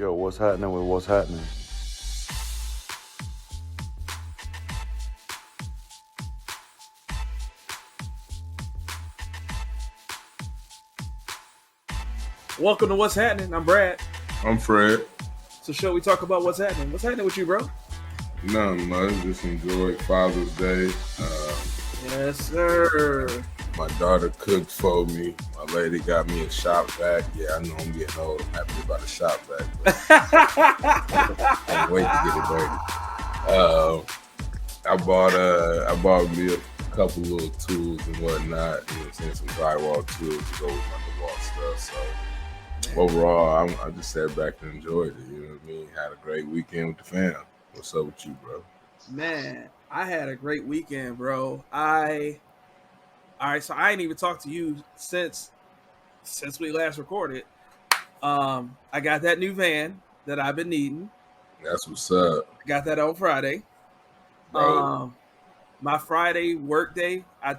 Yo, what's happening with what's happening? Welcome to What's Happening. I'm Brad. I'm Fred. So shall we talk about what's happening? What's happening with you, bro? Nothing much. Just enjoyed Father's Day. Yes, sir. My daughter cooked for me. My lady got me a shop vac. Yeah, I know I'm getting old. I'm happy about a shop vac. I can't wait to get it dirty. I bought me a couple little tools and whatnot. You know, some drywall tools to go with my wall stuff. So overall, I just sat back and enjoyed it. You know what I mean? Had a great weekend with the fam. What's up with you, bro? Man, I had a great weekend, bro. So I ain't even talked to you since we last recorded. I got that new van that I've been needing. That's what's up. I got that on Friday. Bro. My Friday work day, I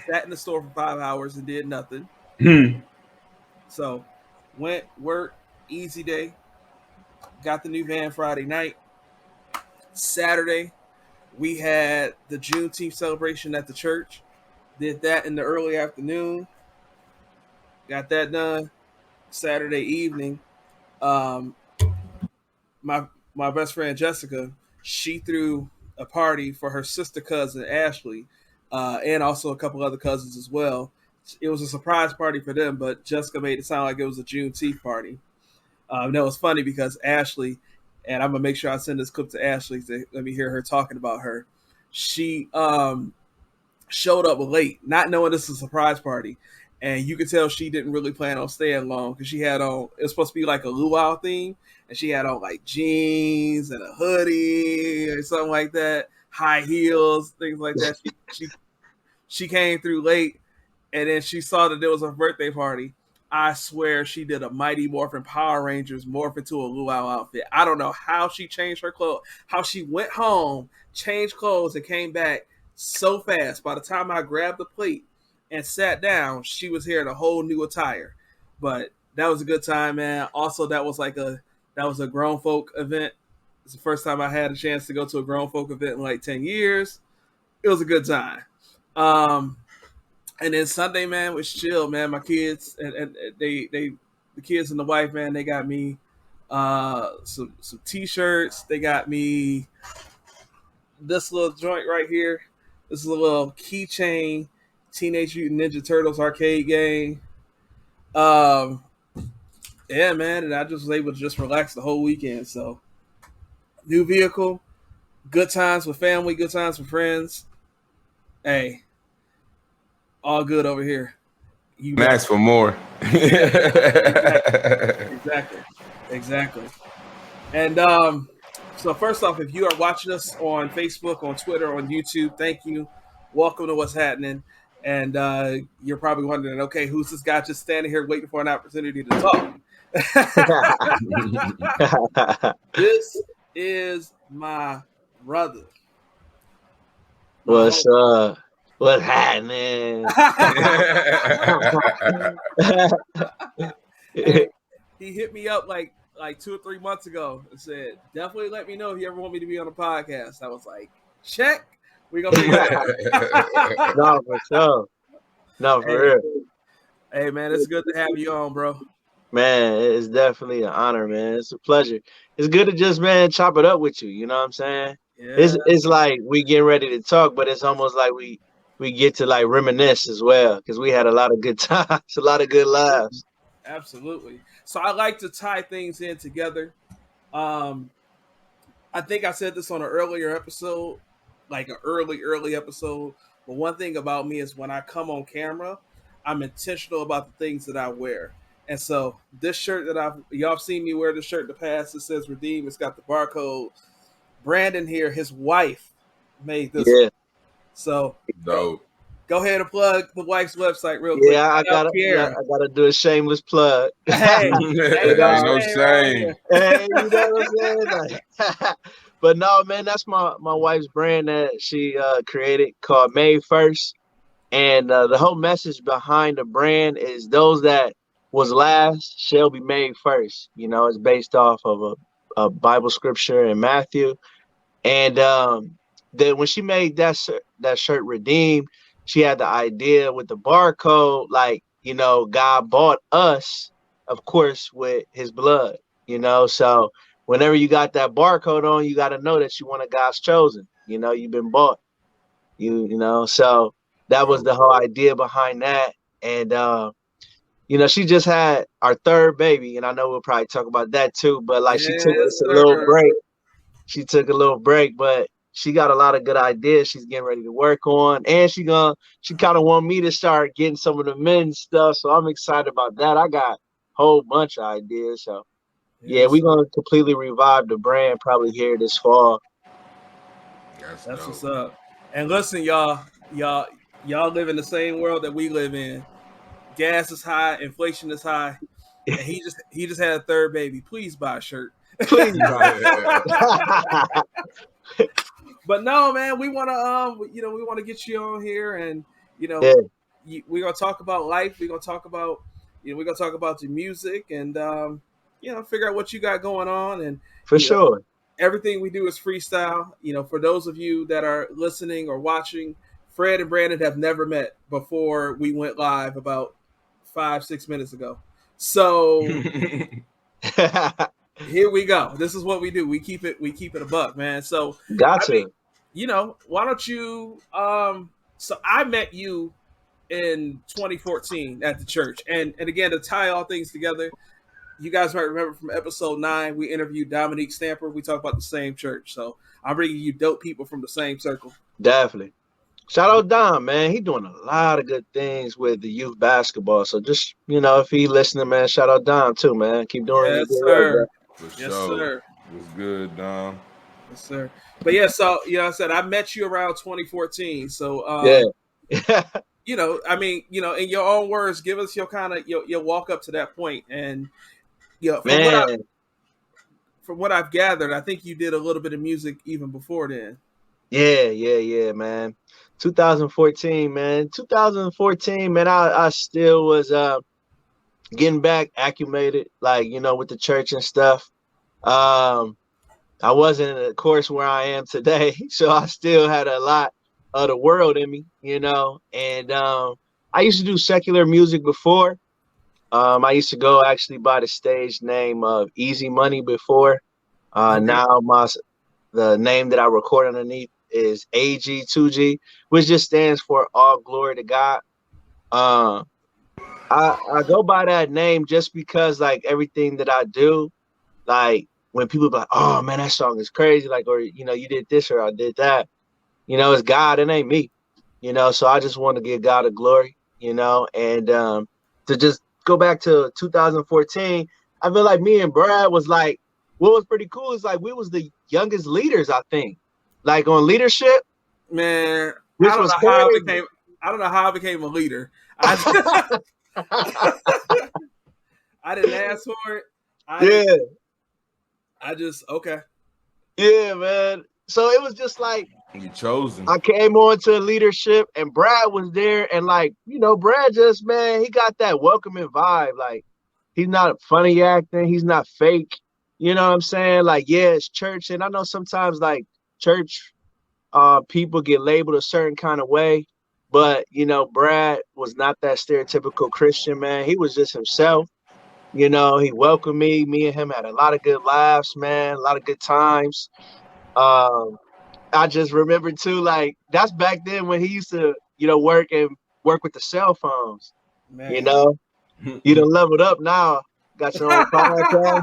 sat in the store for 5 hours and did nothing. So went work, easy day. Got the new van Friday night. Saturday, we had the Juneteenth celebration at the church. Did that in the early afternoon. Got that done. Saturday evening, my best friend Jessica, she threw a party for her sister cousin Ashley, and also a couple other cousins as well. It was a surprise party for them, but Jessica made it sound like it was a Juneteenth party. And that was funny because Ashley, and I'm gonna make sure I send this clip to Ashley to let me hear her talking about her. She showed up late, not knowing this is a surprise party, and you could tell she didn't really plan on staying long because she had on, it was supposed to be like a luau theme, and she had on like jeans and a hoodie or something like that, high heels, things like that. She came through late, and then she saw that there was a birthday party. I swear she did a Mighty Morphin Power Rangers morph into a luau outfit. I don't know how she changed her clothes, how she went home, changed clothes, and came back so fast. By the time I grabbed the plate and sat down, she was here in a whole new attire. But that was a good time, man. Also, that was a grown folk event. It's the first time I had a chance to go to a grown folk event in like 10 years. It was a good time. And then Sunday, man, was chill, man. My kids and the kids and the wife, man, they got me some t-shirts. They got me this little joint right here. This is a little keychain, Teenage Mutant Ninja Turtles arcade game. Yeah, man, and I just was able to just relax the whole weekend. So, new vehicle, good times with family, good times with friends. Hey, all good over here. You ask for more. Exactly. And so first off, if you are watching us on Facebook, on Twitter, on YouTube, thank you. Welcome to What's Happening. And you're probably wondering, okay, who's this guy just standing here waiting for an opportunity to talk? This is my brother. What's happening? He hit me up like 2 or 3 months ago and said, definitely let me know if you ever want me to be on a podcast. I was like, check. We're going to be there. No, for sure. No, for real. Hey, man, it's good to have you on, bro. Man, it's definitely an honor, man. It's a pleasure. It's good to just, man, chop it up with you. You know what I'm saying? Yeah. It's like we getting ready to talk, but it's almost like we get to like reminisce as well because we had a lot of good times, a lot of good laughs. Absolutely. So I like to tie things in together. I think I said this on an earlier episode, like an early episode. But one thing about me is when I come on camera, I'm intentional about the things that I wear. And so this shirt that y'all have seen me wear this shirt in the past, it says Redeem. It's got the barcode. Brandon here, his wife made this. Yeah. So dope. Go ahead and plug the wife's website real quick. Yeah, I gotta do a shameless plug. Hey, there's no shame. Hey, you know what I'm saying? But no, man, that's my wife's brand that she created called Made First. And the whole message behind the brand is those that was last shall be made first. You know, it's based off of a Bible scripture in Matthew. And then when she made that shirt Redeem, she had the idea with the barcode, like, you know, God bought us, of course, with his blood, you know. So whenever you got that barcode on, you got to know that you're one of God's chosen. You know, you've been bought. You know, so that was the whole idea behind that. And you know, she just had our third baby, and I know we'll probably talk about that too. But like, she took us a little break. She took a little break, but she got a lot of good ideas she's getting ready to work on. And she kind of want me to start getting some of the men's stuff. So I'm excited about that. I got a whole bunch of ideas. So yeah, we're going to completely revive the brand probably here this fall. That's what's up. And listen, y'all live in the same world that we live in. Gas is high, inflation is high, and he just had a third baby. Please buy a shirt. Please. But no, man, we want to get you on here, and we're gonna talk about life. We're gonna talk about the music, and figure out what you got going on. And for sure, everything we do is freestyle. For those of you that are listening or watching, Fred and Brandon have never met before we went live about 5-6 minutes ago. So here we go. This is what we do. We keep it a buck, man. So gotcha. Why don't you so I met you in 2014 at the church. And again, to tie all things together, you guys might remember from episode 9, we interviewed Dominique Stamper. We talked about the same church. So I'm bringing you dope people from the same circle. Definitely. Shout out Dom, man. He doing a lot of good things with the youth basketball. So just, if he listening, man, shout out Dom too, man. Keep doing it. Yes, sir. Yes, sir. What's good, Dom? Yes, sir. But yeah, so I said I met you around 2014. So yeah. in your own words, give us your kind of your walk up to that point. And from what I've gathered, I think you did a little bit of music even before then. Yeah, man. 2014, man. I still was getting back acclimated, like, with the church and stuff. I wasn't, of course, where I am today, so I still had a lot of the world in me, and I used to do secular music before. I used to go actually by the stage name of Easy Money before. Now the name that I record underneath is AG2G, which just stands for All Glory to God. I go by that name just because, like, everything that I do, like, when people be like, oh man, that song is crazy, like, or you did this or I did that, it's God, it ain't me, so I just want to give God a glory, and to just go back to 2014, I feel like me and Brad was like, what was pretty cool is like we was the youngest leaders, I think, like on leadership. Man, I don't know how I became a leader. I didn't ask for it. I just okay. Yeah, man. So it was just like you chosen. I came on to leadership, and Brad was there, and like Brad just, man, he got that welcoming vibe. Like, he's not funny acting, he's not fake. You know what I'm saying? Like, yeah, it's church, and I know sometimes like church people get labeled a certain kind of way, but Brad was not that stereotypical Christian, man. He was just himself. He welcomed me. Me and him had a lot of good laughs, man, a lot of good times. I just remember too, like, that's back then when he used to, work with the cell phones. Man. You done leveled up now. Got your own podcast.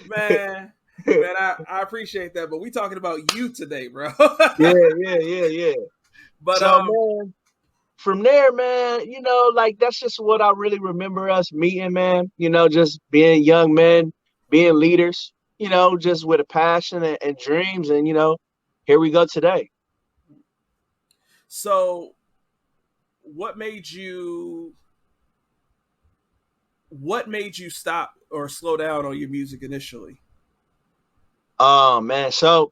Man, I appreciate that, but we talking about you today, bro. Yeah. But so, man, from there, man, like, that's just what I really remember us meeting, man. Just being young men, being leaders, just with a passion and dreams, and here we go today. So what made you stop or slow down on your music initially? Oh man, so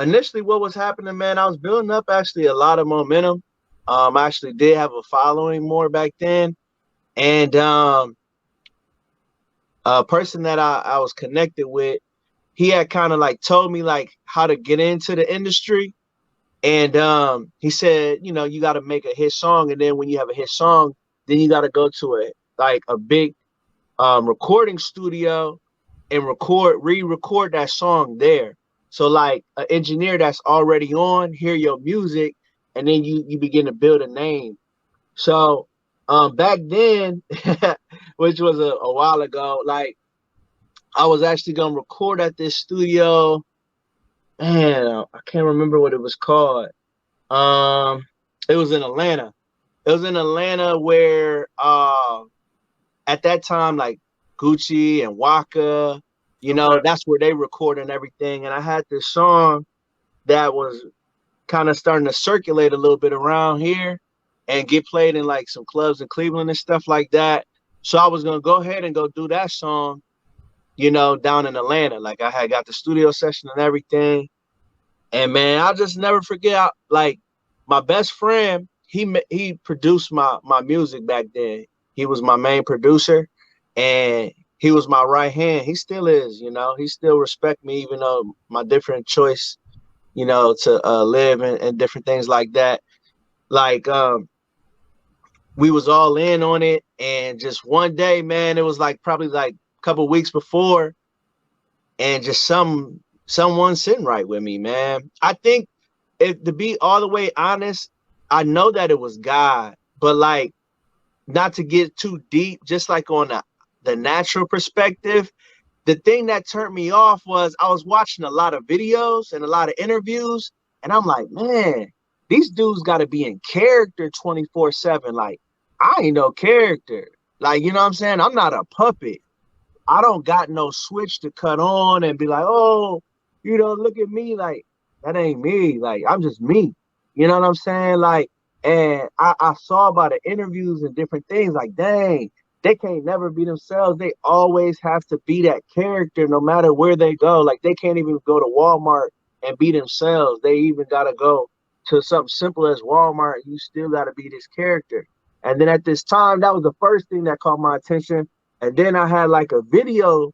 initially what was happening, man, I was building up actually a lot of momentum. I actually did have a following more back then. And a person that I was connected with, he had kind of like told me like how to get into the industry. And he said, you know, you got to make a hit song, and then when you have a hit song, then you got to go to a big recording studio and re-record that song there. So like an engineer that's already on, hear your music, and then you begin to build a name. So back then, which was a while ago, like I was actually gonna record at this studio. Man, I can't remember what it was called. It was in Atlanta. It was in Atlanta where at that time, like Gucci and Waka, you know, that's where they record and everything. And I had this song that was kind of starting to circulate a little bit around here and get played in like some clubs in Cleveland and stuff like that. So I was gonna go ahead and go do that song, you know, down in Atlanta. Like I had got the studio session and everything. And man, I'll just never forget, like my best friend, he produced my music back then. He was my main producer, and he was my right hand. He still is, you know, he still respect me, even though my different choice, you know, to live and different things like that. Like we was all in on it, and just one day, man, it was like probably like a couple weeks before, and just someone sitting right with me, man. I think, if to be all the way honest, I know that it was God, but like not to get too deep, just like on the natural perspective, the thing that turned me off was I was watching a lot of videos and a lot of interviews, and I'm like, man, these dudes got to be in character 24/7. Like, I ain't no character. Like, you know what I'm saying? I'm not a puppet. I don't got no switch to cut on and be like, oh, you know, look at me. Like, that ain't me. Like, I'm just me. You know what I'm saying? Like, and I saw by the interviews and different things, like, dang, they can't never be themselves. They always have to be that character no matter where they go. Like, they can't even go to Walmart and be themselves. They even got to go to something simple as Walmart. You still got to be this character. And then at this time, that was the first thing that caught my attention. And then I had like a video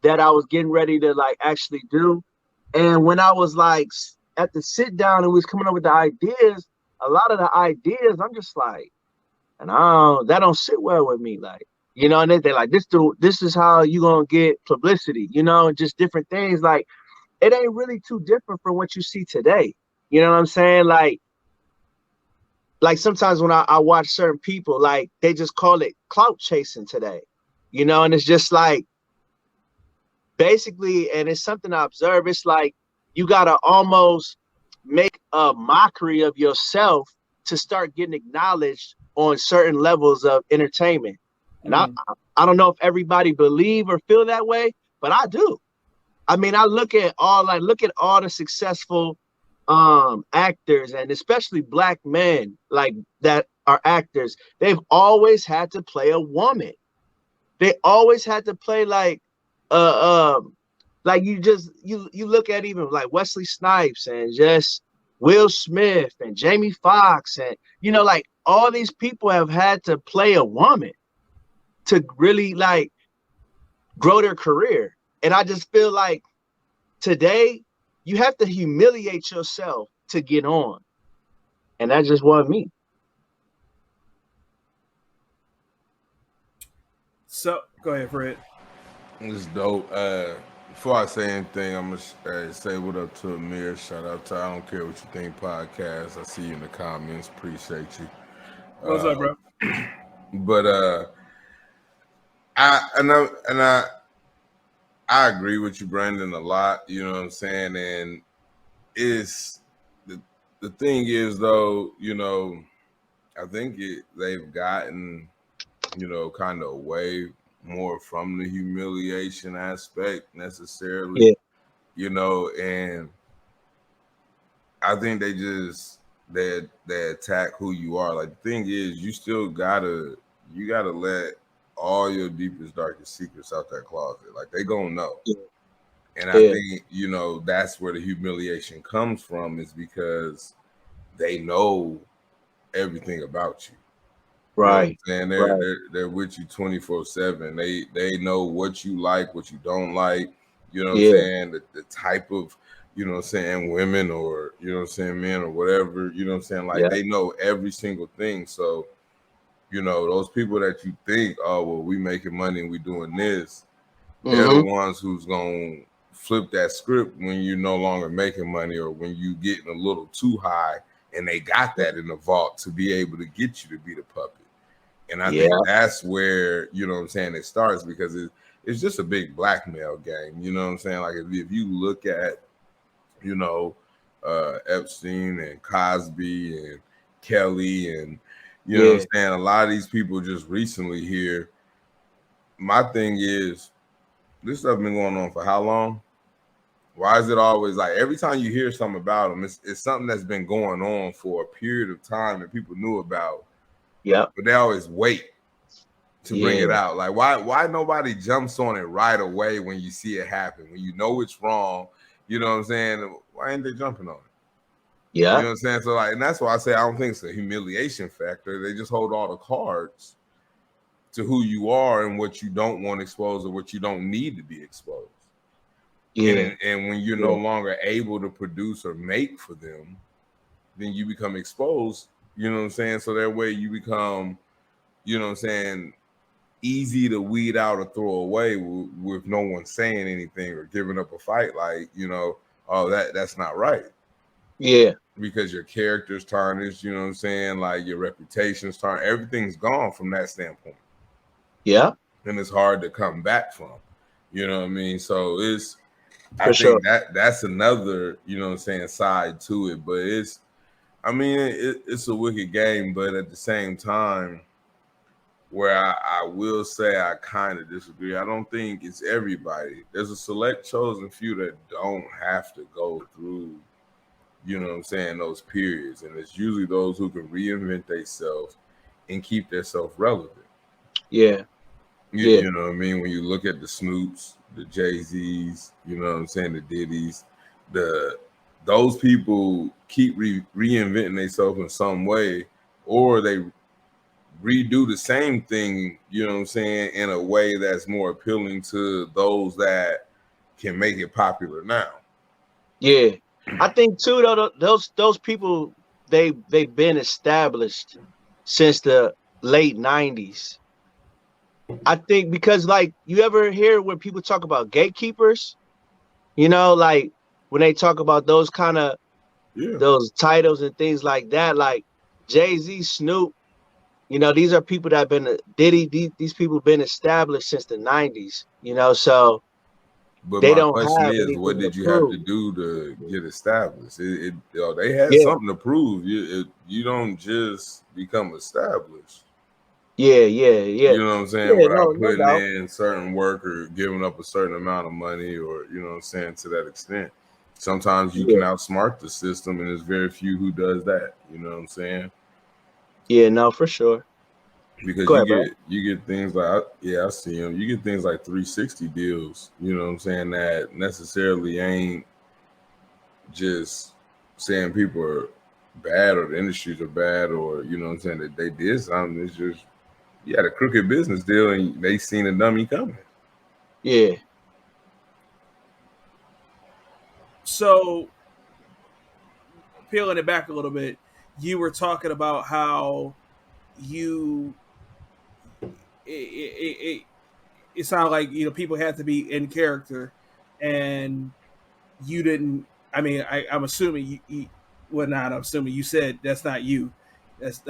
that I was getting ready to like actually do. And when I was like at the sit down and we was coming up with the ideas, a lot of the ideas, I'm just like, and that don't sit well with me. Like, you know, and they're like, this is how you gonna get publicity, you know, and just different things. Like, it ain't really too different from what you see today. You know what I'm saying? Like sometimes when I watch certain people, like they just call it clout chasing today, you know, and it's just like, basically, and it's something I observe, it's like you gotta almost make a mockery of yourself to start getting acknowledged on certain levels of entertainment. And I don't know if everybody believe or feel that way, but I do. I mean, I look at all the successful actors, and especially black men like that are actors. They've always had to play a woman. They always had to play like you look at even like Wesley Snipes and just Will Smith and Jamie Foxx, and you know, like all these people have had to play a woman to really like grow their career. And I just feel like today you have to humiliate yourself to get on. And that just wasn't me. So go ahead, Fred. It's dope. Before I say anything, I'm gonna say what up to Amir. Shout out to I Don't Care What You Think podcast. I see you in the comments. Appreciate you. What's up, bro? But I agree with you, Brandon, a lot. You know what I'm saying? And it's the thing is though, you know, I think they've gotten, you know, kind of away more from the humiliation aspect necessarily, you know, and I think they attack who you are. Like, the thing is, you gotta let all your deepest, darkest secrets out that closet. Like, they gonna know. And I think, you know, that's where the humiliation comes from, is because they know everything about you. You know what I'm Right. saying? Right. They're with you 24/7. They know what you like, what you don't like. You know what I'm Yeah. saying? The type of, you know what I'm saying, women or, you know what I'm saying, men or whatever, you know what I'm saying? Like Yeah. they know every single thing. So, you know, those people that you think, oh, well, we making money and we doing this, they're the ones who's gonna flip that script when you're no longer making money or when you getting a little too high, and they got that in the vault to be able to get you to be the puppet. And I Yeah. think that's where, you know what I'm saying, it starts, because it's just a big blackmail game. You know what I'm saying? Like if you look at, you know, Epstein and Cosby and Kelly and, you know what I'm saying, a lot of these people just recently here. My thing is, this stuff been going on for how long? Why is it always like every time you hear something about them, it's something that's been going on for a period of time that people knew about? Yeah. But they always wait to bring it out. Like why nobody jumps on it right away when you see it happen, when you know it's wrong? You know what I'm saying? Why ain't they jumping on it? Yeah. You know what I'm saying? So like, and that's why I say I don't think it's a humiliation factor. They just hold all the cards to who you are and what you don't want exposed or what you don't need to be exposed. Yeah. And when you're no longer able to produce or make for them, then you become exposed. You know what I'm saying? So that way you become, you know what I'm saying, easy to weed out or throw away with no one saying anything or giving up a fight. Like, you know, oh, that's not right. Yeah. Because your character's tarnished, you know what I'm saying? Like your reputation's tarnished. Everything's gone from that standpoint. Yeah. And it's hard to come back from. You know what I mean? So I For sure. think that's another, you know what I'm saying, side to it. But it's a wicked game, but at the same time, where I will say I kind of disagree. I don't think it's everybody. There's a select chosen few that don't have to go through, you know what I'm saying, those periods. And it's usually those who can reinvent themselves and keep themselves relevant. Yeah. You know what I mean? When you look at the Snoops, the Jay-Z's, you know what I'm saying, the Diddy's, those people keep reinventing themselves in some way, or they redo the same thing, you know what I'm saying, in a way that's more appealing to those that can make it popular now. Yeah. I think too though, those people, they've been established since the late 90s. I think because like you ever hear when people talk about gatekeepers, you know, like when they talk about those kind of those titles and things like that, like Jay-Z, Snoop, you know, these are people that have been Diddy, these people been established since the 90s, you know, so But they my don't question have is, what anything to did you have to prove. do to get established? They had Yeah. something to prove. You don't just become established. Yeah. You know what I'm saying? Yeah, Without no putting doubt. in certain work or giving up a certain amount of money, or, you know what I'm saying, to that extent. Sometimes you can outsmart the system, and there's very few who does that. You know what I'm saying? Yeah, no, for sure. Because Go ahead, bro. you get things like, I see them. You get things like 360 deals. You know what I'm saying? That necessarily ain't just saying people are bad or the industries are bad, or, you know what I'm saying, that they did something. It's just, you had a crooked business deal and they seen a dummy coming. Yeah. So, peeling it back a little bit, you were talking about how it sounded like, you know, people had to be in character, and you didn't. I mean, I'm assuming well, not. I'm assuming you said that's not you. That's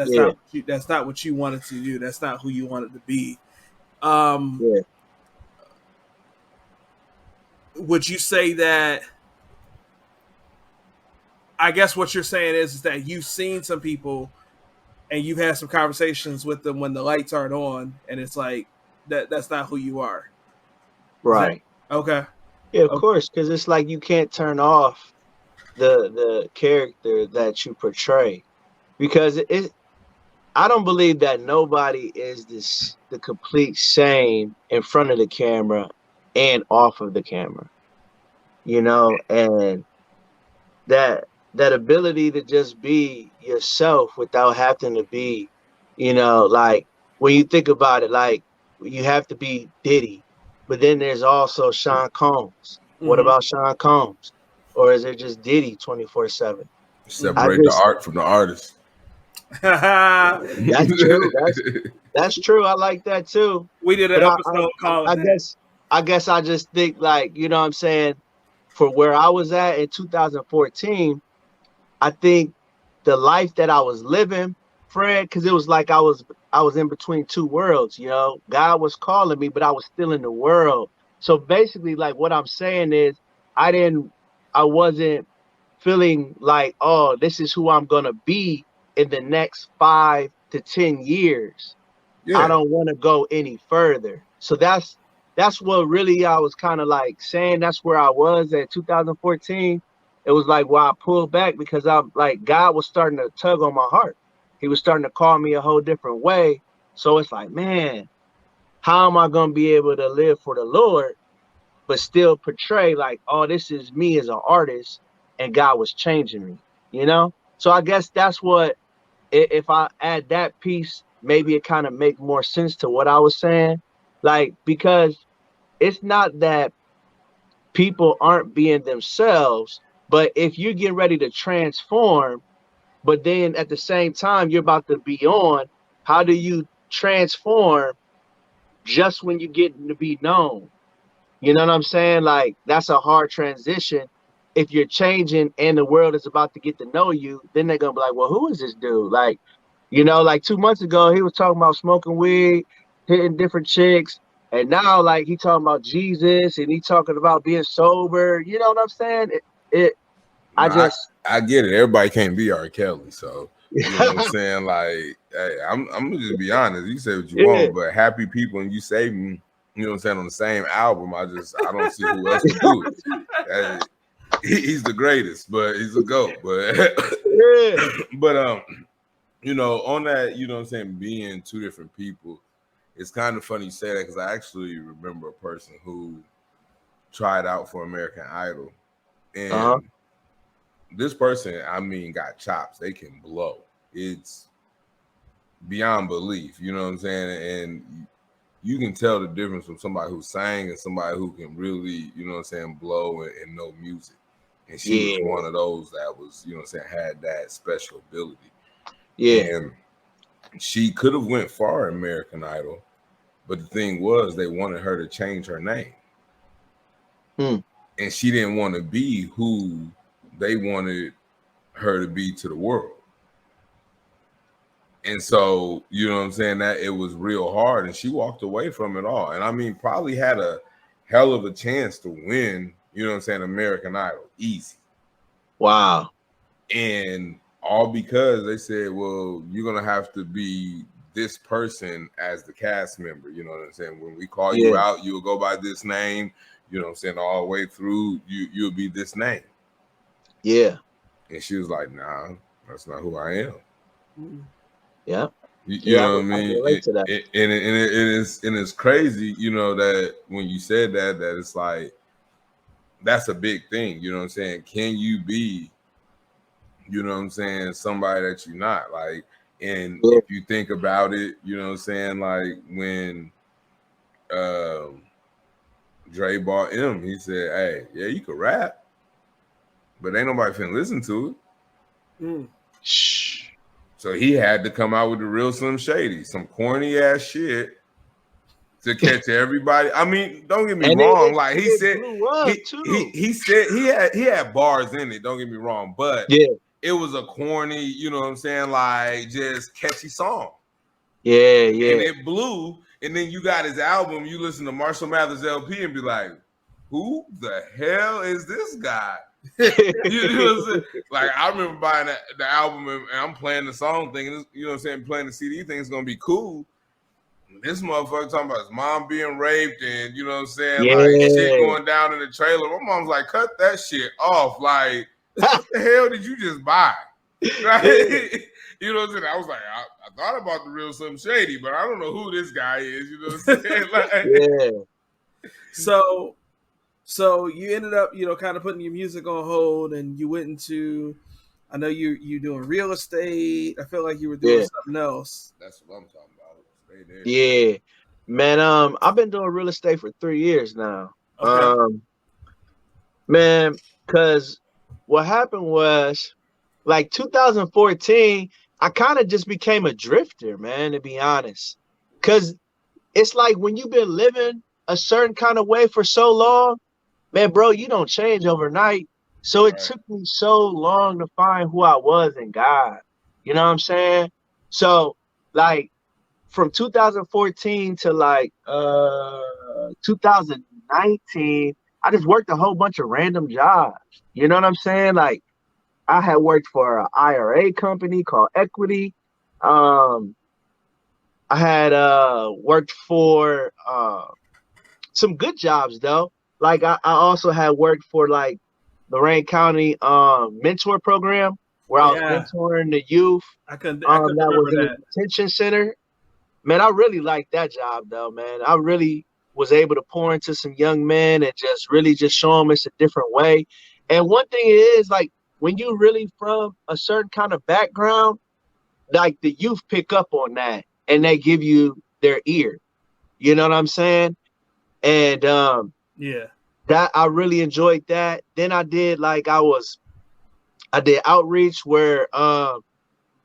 not what you wanted to do. That's not who you wanted to be. Would you say that? I guess what you're saying is that you've seen some people and you've had some conversations with them when the lights aren't on, and it's like that's not who you are. Right. Okay? Yeah, of course, because it's like you can't turn off the character that you portray, because I don't believe that nobody is the complete same in front of the camera and off of the camera, you know, and that ability to just be yourself without having to be You know, like when you think about it, like you have to be Diddy, but then there's also Sean Combs. What Mm-hmm. about Sean Combs? Or is it just Diddy 24/7? I Separate the just art from the artist. that's true. That's true. I like that too. We did an But episode calling I that. guess I just think like, you know what I'm saying, for where I was at in 2014, I think the life that I was living, Fred, because it was like I was in between two worlds, you know. God was calling me, but I was still in the world. So basically, like what I'm saying is I wasn't feeling like, oh, this is who I'm gonna be in the next 5 to 10 years. I Yeah. don't want to go any further. So that's what really I was kind of like saying. That's where I was at 2014. It was like why I pulled back because I'm like God was starting to tug on my heart. He was starting to call me a whole different way. So it's like, man, how am I gonna be able to live for the Lord, but still portray like, oh, this is me as an artist, and God was changing me, you know? So I guess that's what if I add that piece, maybe it kind of make more sense to what I was saying. Like, because it's not that people aren't being themselves, but if you're getting ready to transform, but then at the same time you're about to be on, how do you transform just when you get to be known? You know what I'm saying? Like, that's a hard transition. If you're changing and the world is about to get to know you, then they're gonna be like, well, who is this dude? Like, you know, like 2 months ago, he was talking about smoking weed, hitting different chicks. And now, like, he talking about Jesus and he talking about being sober. You know what I'm saying? I No, just, I get it. Everybody can't be R. Kelly, so you know what I'm saying. Like, hey, I'm gonna just be honest. You say what you yeah. want, but Happy People and You Save Me, you know what I'm saying, on the same album. I don't see who else could do it. He's the greatest, but he's a GOAT. But Yeah. but you know, on that, you know what I'm saying, being two different people, it's kind of funny you say that because I actually remember a person who tried out for American Idol, Uh-huh. and this person, I mean, got chops. They can blow. It's beyond belief, you know what I'm saying? And you can tell the difference from somebody who sang and somebody who can really, you know what I'm saying, blow and know music. And she was one of those that was, you know what I'm saying, had that special ability. Yeah. And she could have went far in American Idol, but the thing was they wanted her to change her name. And she didn't want to be who they wanted her to be to the world. And so, you know what I'm saying, that it was real hard and she walked away from it all. And I mean, probably had a hell of a chance to win, you know what I'm saying, American Idol, easy. Wow. And all because they said, well, you're going to have to be this person as the cast member, you know what I'm saying? When we call you out, you'll go by this name, you know what I'm saying, all the way through, you'll be this name. Yeah. And she was like, nah, that's not who I am. Yeah. You know what I mean? It's crazy, you know, that when you said that it's like, that's a big thing, you know what I'm saying? Can you be, you know what I'm saying, somebody that you're not? Like, and if you think about it, you know what I'm saying, like when Dre bought him, he said, hey, yeah, you could rap, but ain't nobody finna listen to it. So he had to come out with the real Slim Shady, some corny ass shit to catch everybody. I mean, don't get me wrong. Like he said, he said he had bars in it. Don't get me wrong, but it was a corny, you know what I'm saying, like just catchy song. Yeah. And it blew. And then you got his album. You listen to Marshall Mathers LP and be like, who the hell is this guy? You know what I'm saying? Like I remember buying the album and I'm playing the song thinking, you know what I'm saying, playing the CD thing is gonna be cool. This motherfucker talking about his mom being raped and you know what I'm saying, like shit going down in the trailer. My mom's like, cut that shit off. Like, what the hell did you just buy? Right? You know what I'm saying? I was like, I thought about the real Slim Shady, but I don't know who this guy is. You know what I'm saying? Like, So you ended up, you know, kind of putting your music on hold, and you went into I know you doing real estate. I feel like you were doing something else. That's what I'm talking about. Stay there. Yeah, man. I've been doing real estate for 3 years now. Okay. Man, because what happened was like 2014, I kind of just became a drifter, man, to be honest. Because it's like when you've been living a certain kind of way for so long, man, bro, you don't change overnight. So it took me so long to find who I was in God. You know what I'm saying? So like from 2014 to like 2019, I just worked a whole bunch of random jobs. You know what I'm saying? Like I had worked for an IRA company called Equity. I had worked for some good jobs though. Like I also had worked for like Lorain County mentor program where I was mentoring the youth. I couldn't that remember was in a detention center. Man, I really liked that job though, man. I really was able to pour into some young men and just really just show them it's a different way. And one thing is like when you really from a certain kind of background, like the youth pick up on that and they give you their ear. You know what I'm saying? And that I really enjoyed that. Then I did like I did outreach where I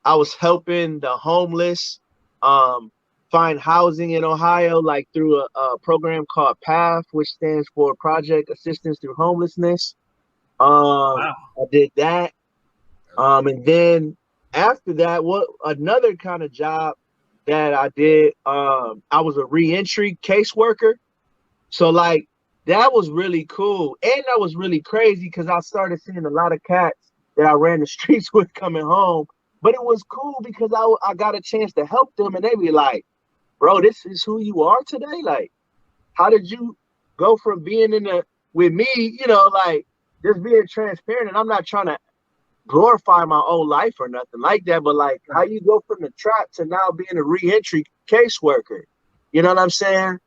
was helping the homeless find housing in Ohio, like through a program called PATH, which stands for Project Assistance Through Homelessness. I did that. And then after that, what another kind of job that I did, I was a reentry caseworker. So like that was really cool. And that was really crazy because I started seeing a lot of cats that I ran the streets with coming home. But it was cool because I got a chance to help them and they be like, bro, this is who you are today? Like, how did you go from being with me, you know, like just being transparent? And I'm not trying to glorify my own life or nothing like that, but like how you go from the trap to now being a reentry caseworker. You know what I'm saying?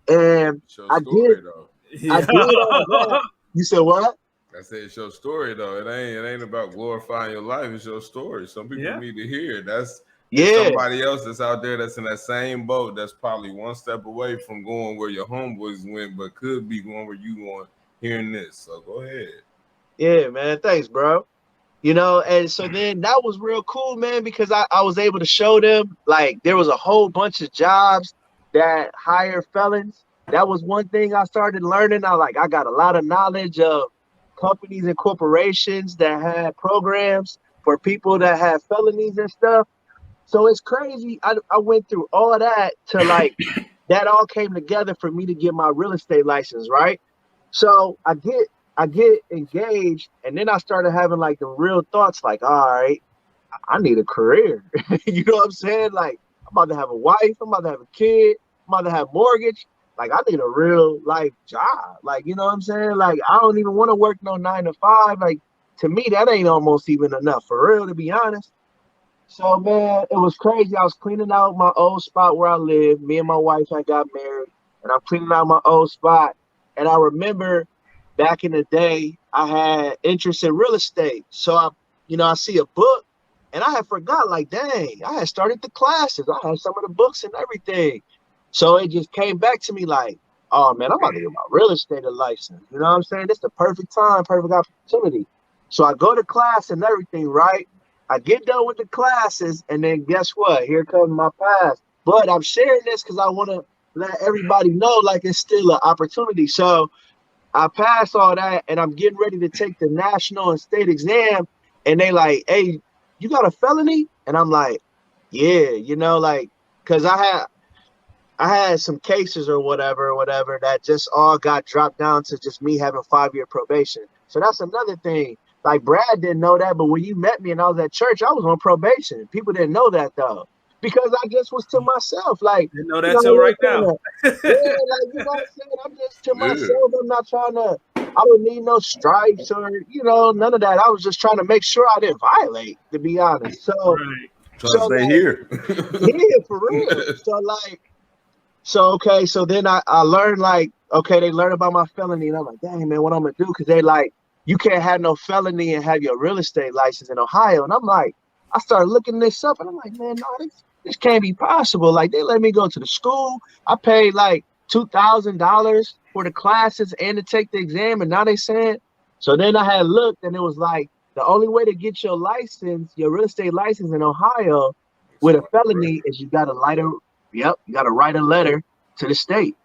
And I did all that. You said what? I said it's your story though. It ain't about glorifying your life. It's your story. Some people need to hear it. That's somebody else that's out there that's in that same boat that's probably one step away from going where your homeboys went, but could be going where you going hearing this. So go ahead. Yeah, man. Thanks, bro. You know, and so then that was real cool, man, because I was able to show them like there was a whole bunch of jobs that hire felons. That was one thing I started learning. I got a lot of knowledge of companies and corporations that had programs for people that have felonies and stuff. So it's crazy. I went through all that to like that all came together for me to get my real estate license, right? So I get engaged, and then I started having like the real thoughts, like, all right, I need a career. You know what I'm saying? Like, I'm about to have a wife, I'm about to have a kid, I'm about to have mortgage. Like, I need a real life job. Like, you know what I'm saying? Like, I don't even want to work no 9 to 5. Like, to me, that ain't almost even enough, for real, to be honest. So, man, it was crazy. I was cleaning out my old spot where I lived. Me and my wife had got married, and I'm cleaning out my old spot. And I remember back in the day, I had interest in real estate. So, I see a book, and I had forgot, like, dang, I had started the classes. I had some of the books and everything. So it just came back to me like, oh, man, I'm about to get my real estate license. You know what I'm saying? It's the perfect time, perfect opportunity. So I go to class and everything, right? I get done with the classes, and then guess what? Here comes my past. But I'm sharing this because I want to let everybody know, like, it's still an opportunity. So I pass all that, and I'm getting ready to take the national and state exam, and they like, hey, you got a felony? And I'm like, yeah, like, because I had some cases or whatever that just all got dropped down to just me having 5-year probation. So that's another thing. Like, Brad didn't know that, but when you met me and I was at church, I was on probation. People didn't know that, though, because I just was to myself. Like, didn't know that till right now. Like, you know what I'm saying? I'm just to myself. I'm not trying to, I don't need no stripes or, none of that. I was just trying to make sure I didn't violate, to be honest. So, so stay here. Yeah, for real. So then I learned, like, okay, they learned about my felony, and I'm like, dang, man, what I'm gonna do? Because they like, you can't have no felony and have your real estate license in Ohio. And I'm like, I started looking this up, and I'm like, man, no, this can't be possible. Like, they let me go to the school. I paid like $2,000 for the classes and to take the exam, and now they saying. So then I had looked, and it was like the only way to get your license, your real estate license in Ohio with a felony is you got to write a letter to the state.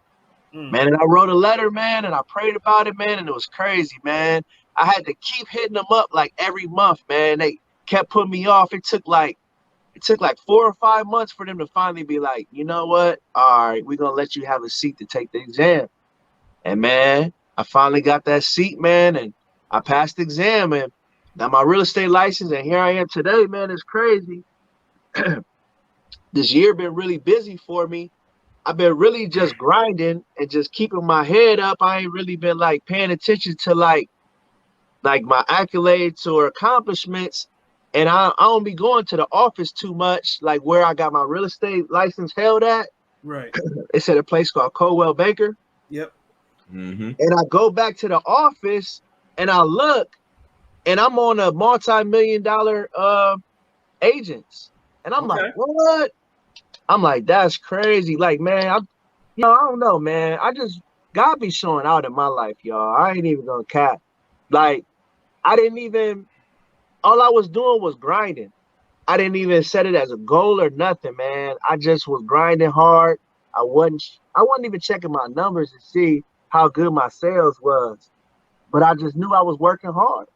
Man, and I wrote a letter, man, and I prayed about it, man, and it was crazy, man. I had to keep hitting them up like every month, man. They kept putting me off. It took like 4 or 5 months for them to finally be like, you know what? All right, we're gonna let you have a seat to take the exam. And man, I finally got that seat, man, and I passed the exam, and got my real estate license, and here I am today, man. It's crazy. This year been really busy for me. I've been really just grinding and just keeping my head up. I ain't really been like paying attention to like my accolades or accomplishments. And I don't be going to the office too much, like where I got my real estate license held at. Right. It's at a place called Coldwell Banker. Yep. And I go back to the office and I look, and I'm on a multi-million-dollar agents. And I'm like, what? I'm like, that's crazy. Like, man, I don't know, man. God be showing out in my life, y'all. I ain't even gonna cap. Like, all I was doing was grinding. I didn't even set it as a goal or nothing, man. I just was grinding hard. I wasn't even checking my numbers to see how good my sales was. But I just knew I was working hard.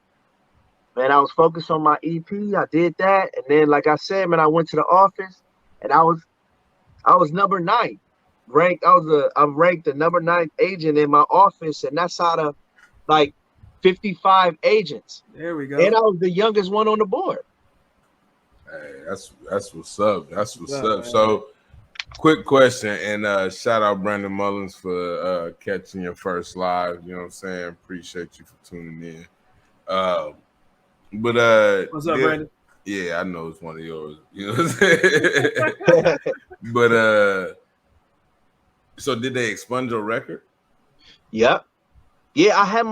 Man, I was focused on my EP. I did that. And then, like I said, man, I went to the office, and I was number 9. I'm ranked the number 9 agent in my office, and that's out of like 55 agents. There we go. And I was the youngest one on the board. Hey, that's what's up. That's what's up. So, quick question, and shout out Brandon Mullins for catching your first live. You know what I'm saying? Appreciate you for tuning in. What's up, Brandon? Yeah, I know it's one of yours. You know what I'm saying? But so did they expunge your record? Yep. Yeah, I had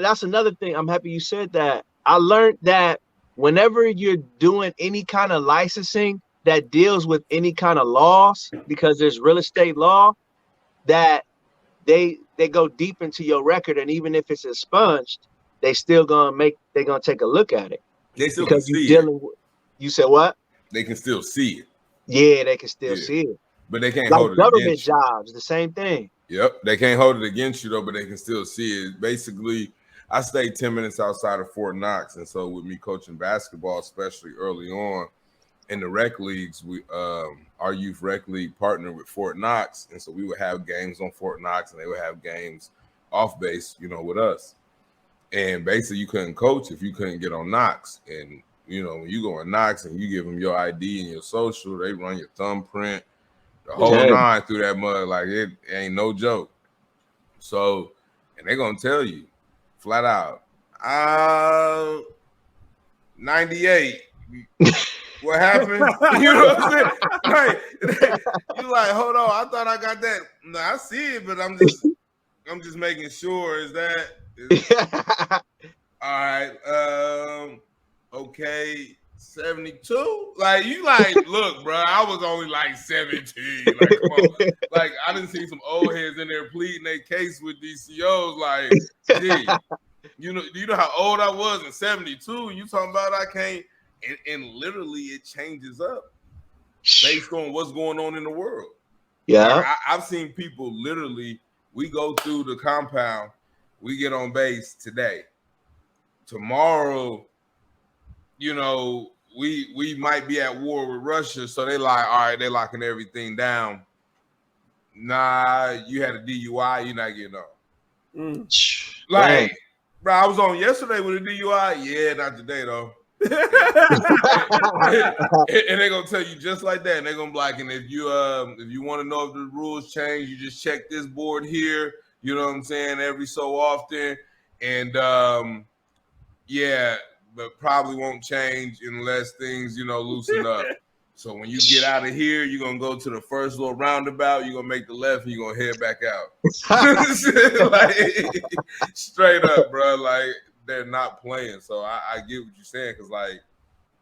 that's another thing. I'm happy you said that. I learned that whenever you're doing any kind of licensing that deals with any kind of laws, because there's real estate law, that they go deep into your record, and even if it's expunged, they're gonna take a look at it. They still because can see it. You said what? They can still see it. Yeah, they can still see it. But they can't like hold it government against you. jobs, the same thing. Yep, they can't hold it against you though, but they can still see it. Basically, I stayed 10 minutes outside of Fort Knox, and so with me coaching basketball, especially early on in the rec leagues, we our youth rec league partnered with Fort Knox, and so we would have games on Fort Knox, and they would have games off base, with us. And basically, you couldn't coach if you couldn't get on Knox. And when you go on Knox and you give them your ID and your social, they run your thumbprint, the whole 9 through that mud. Like, it ain't no joke. So, and they're gonna tell you flat out, 98. What happened? You know what I'm saying? Right. You like, hold on, I thought I got that. No, I see it, but I'm just making sure. Is all right? Okay, 72. Like, you look, bro. I was only like 17. Like, come on. Like, I didn't see some old heads in there pleading their case with DCOs. Like, gee, you know how old I was in 72. You talking about I can't? And literally, it changes up based on what's going on in the world. Yeah, like, I've seen people literally. We go through the compound. We get on base today. Tomorrow, we might be at war with Russia. So they like, all right, they're locking everything down. Nah, you had a DUI, you're not getting on. Like, bro, I was on yesterday with a DUI. Yeah, not today though. And they're gonna tell you just like that. And they're gonna be like, and if you want to know if the rules change, you just check this board here. You know what I'm saying? Every so often. And but probably won't change unless things, loosen up. So when you get out of here, you're gonna go to the first little roundabout. You're gonna make the left, and you're gonna head back out. Like straight up, bro. Like they're not playing. So I get what you're saying, because like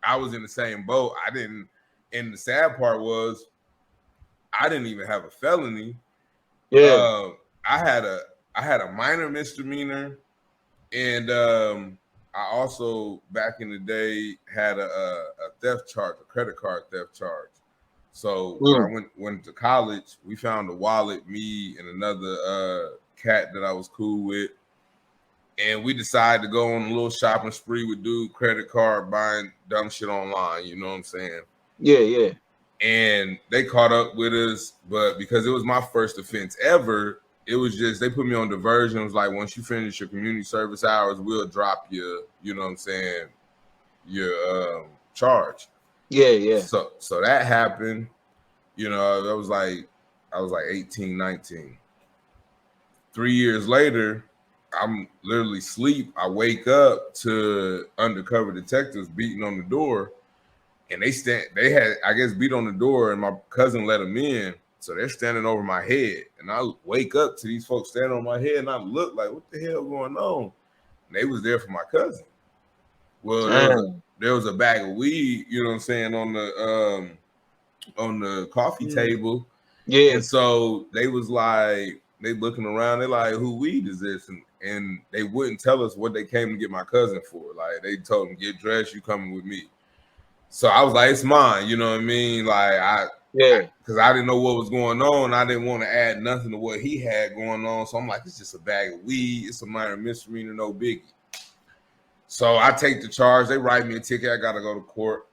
I was in the same boat. I didn't. And the sad part was, I didn't even have a felony. Yeah. I had a minor misdemeanor, and I also back in the day had a theft charge, a credit card theft charge. So when I went to college, we found a wallet, me and another cat that I was cool with, and we decided to go on a little shopping spree with dude, credit card, buying dumb shit online. You know what I'm saying? Yeah. And they caught up with us, but because it was my first offense ever, it was just, they put me on diversion. It was like, once you finish your community service hours, we'll drop your, you know what I'm saying, your charge. Yeah. So that happened. You know, I was like 18, 19. 3 years later, I'm literally asleep. I wake up to undercover detectives beating on the door. And they had, I guess, beat on the door, and my cousin let them in. So they're standing over my head. And I wake up to these folks standing on my head, and I look like, what the hell going on? And they was there for my cousin. Well, there was a bag of weed, you know what I'm saying, on the coffee table. Yeah. And so they was like, they looking around, they like, who weed is this? And they wouldn't tell us what they came to get my cousin for. Like, they told him, get dressed, you coming with me. So I was like, it's mine, you know what I mean? Like, because I didn't know what was going on. I didn't want to add nothing to what he had going on. So I'm like, it's just a bag of weed. It's a minor misdemeanor, no biggie. So I take the charge. They write me a ticket. I got to go to court.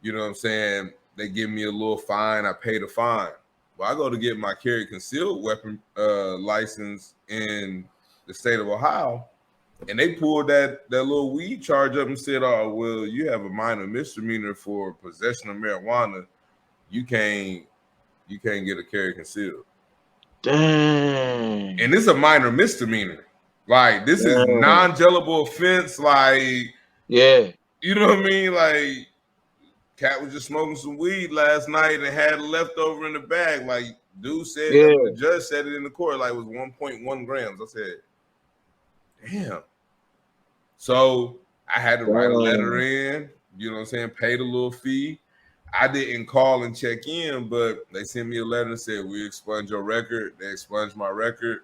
You know what I'm saying? They give me a little fine. I pay the fine. Well, I go to get my carry concealed weapon license in the state of Ohio. And they pulled that little weed charge up and said, oh, well, you have a minor misdemeanor for possession of marijuana. You can't get a carry concealed. Dang. And it's a minor misdemeanor. Like, this is non-jailable offense. Like, yeah. You know what I mean? Like, cat was just smoking some weed last night and had it left over in the bag. Like, dude said, the judge said it in the court, like it was 1.1 grams. I said, damn. So I had to write a letter in, you know what I'm saying, paid a little fee. I didn't call and check in, but they sent me a letter and said, we expunged your record. They expunged my record.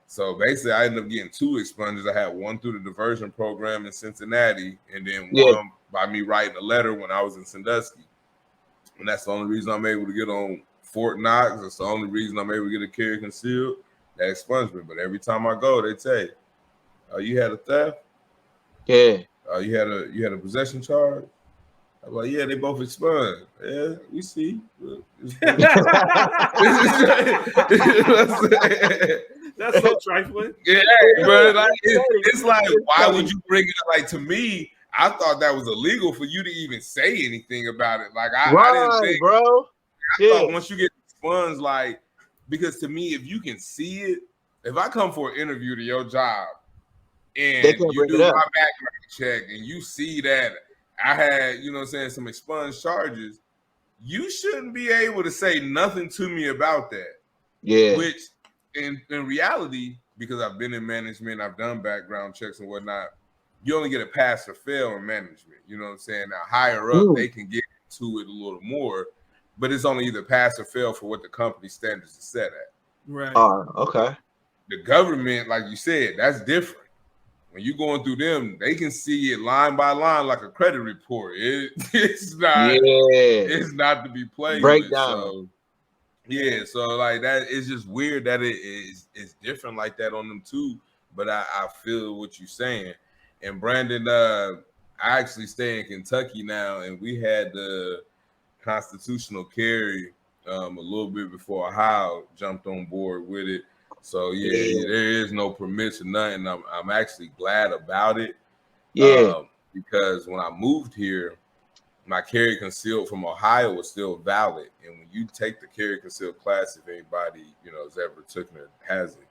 So basically, I ended up getting 2 expunges. I had one through the diversion program in Cincinnati, and then one by me writing a letter when I was in Sandusky. And that's the only reason I'm able to get on Fort Knox. That's the only reason I'm able to get a carry concealed. That expungement. But every time I go, they say, oh, you had a theft? Yeah. You had a possession charge? I'm like, yeah, they both expunged. Yeah, we see. That's so trifling. Yeah, bro. Like, it's like, why would you bring it up? Like, to me, I thought that was illegal for you to even say anything about it. Like, I didn't think, bro. I thought once you get expunged, like, because to me, if you can see it, if I come for an interview to your job and you do my background check and you see that I had, you know what I'm saying, some expunged charges, you shouldn't be able to say nothing to me about that. Yeah. Which, in reality, because I've been in management, I've done background checks and whatnot, you only get a pass or fail in management. You know what I'm saying? Now, higher up, they can get into it a little more, but it's only either pass or fail for what the company standards is set at. Right. Okay. The government, like you said, that's different. When you're going through them, they can see it line by line like a credit report. It's not to be played with. So, so like that, it's just weird that it's different like that on them too. But I feel what you're saying. And Brandon, I actually stay in Kentucky now, and we had the constitutional carry a little bit before Ohio jumped on board with it. So there is no permits or nothing. I'm actually glad about it. Because when I moved here, my carry concealed from Ohio was still valid. And when you take the carry concealed class, if anybody has ever taken it, has it,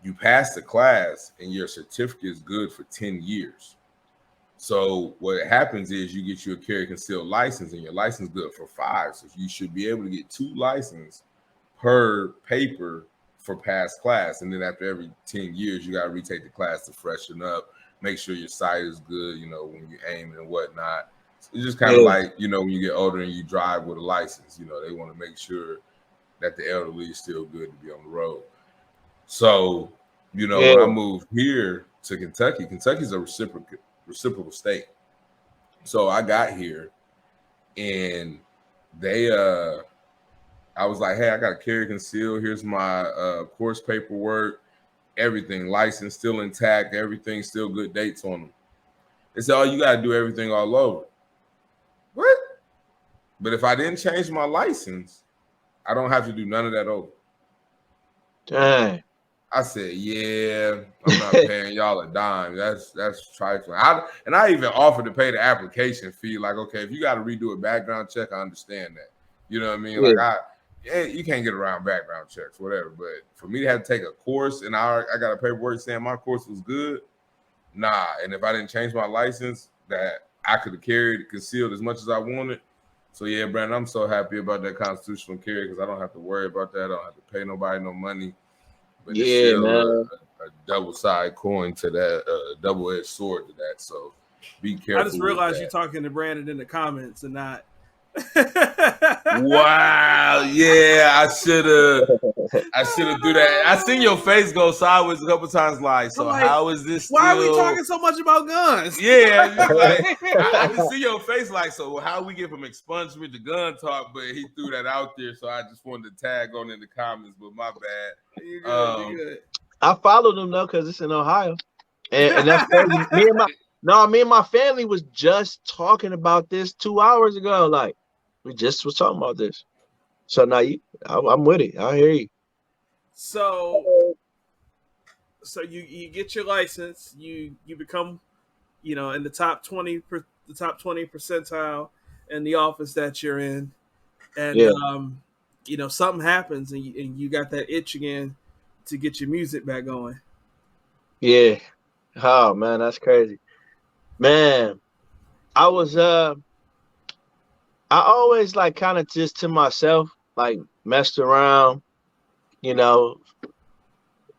you pass the class and your certificate is good for 10 years. So what happens is you get you a carry concealed license, and your license good for 5. So you should be able to get 2 licenses per paper for past class. And then after every 10 years, you got to retake the class to freshen up, make sure your sight is good, you know, when you aim and whatnot. It's just kind of like, you know, when you get older and you drive with a license, you know, they want to make sure that the elderly is still good to be on the road. So, you know, when I moved here to Kentucky, Kentucky's a reciprocal state. So I got here and they I was like, hey, I got to carry conceal. Here's my course paperwork, everything, license still intact, everything still good dates on them. They said, oh, you got to do everything all over. What? But if I didn't change my license, I don't have to do none of that over. Dang. I said, yeah, I'm not paying y'all a dime. That's trifling. I even offered to pay the application fee. Like, okay, if you got to redo a background check, I understand that. You know what I mean? Like, you can't get around background checks, whatever. But for me to have to take a course and I got a paperwork saying my course was good, nah. And if I didn't change my license, that I could have carried concealed as much as I wanted. So yeah, Brandon, I'm so happy about that constitutional carry because I don't have to worry about that. I don't have to pay nobody no money. But it's still a double-sided coin to that, double-edged sword to that. So be careful. I just realized you're talking to Brandon in the comments and not. Wow, yeah, I should have do that. I seen your face go sideways a couple times. Like, so like, how is this? Why are we talking so much about guns? Yeah, like, I can see your face. Like, so how we get from expungement to gun talk? But he threw that out there, so I just wanted to tag on in the comments. But my bad. You're good, you're good. I followed him though because it's in Ohio, and that's me and my family was just talking about this 2 hours ago. Like, we just was talking about this. So now I'm with it. I hear you. So you get your license. You become, you know, in the top 20 percentile in the office that you're in, and you know, something happens and you got that itch again to get your music back going. Yeah. Oh man, that's crazy. Man, I was I always like kind of just to myself, like messed around, you know,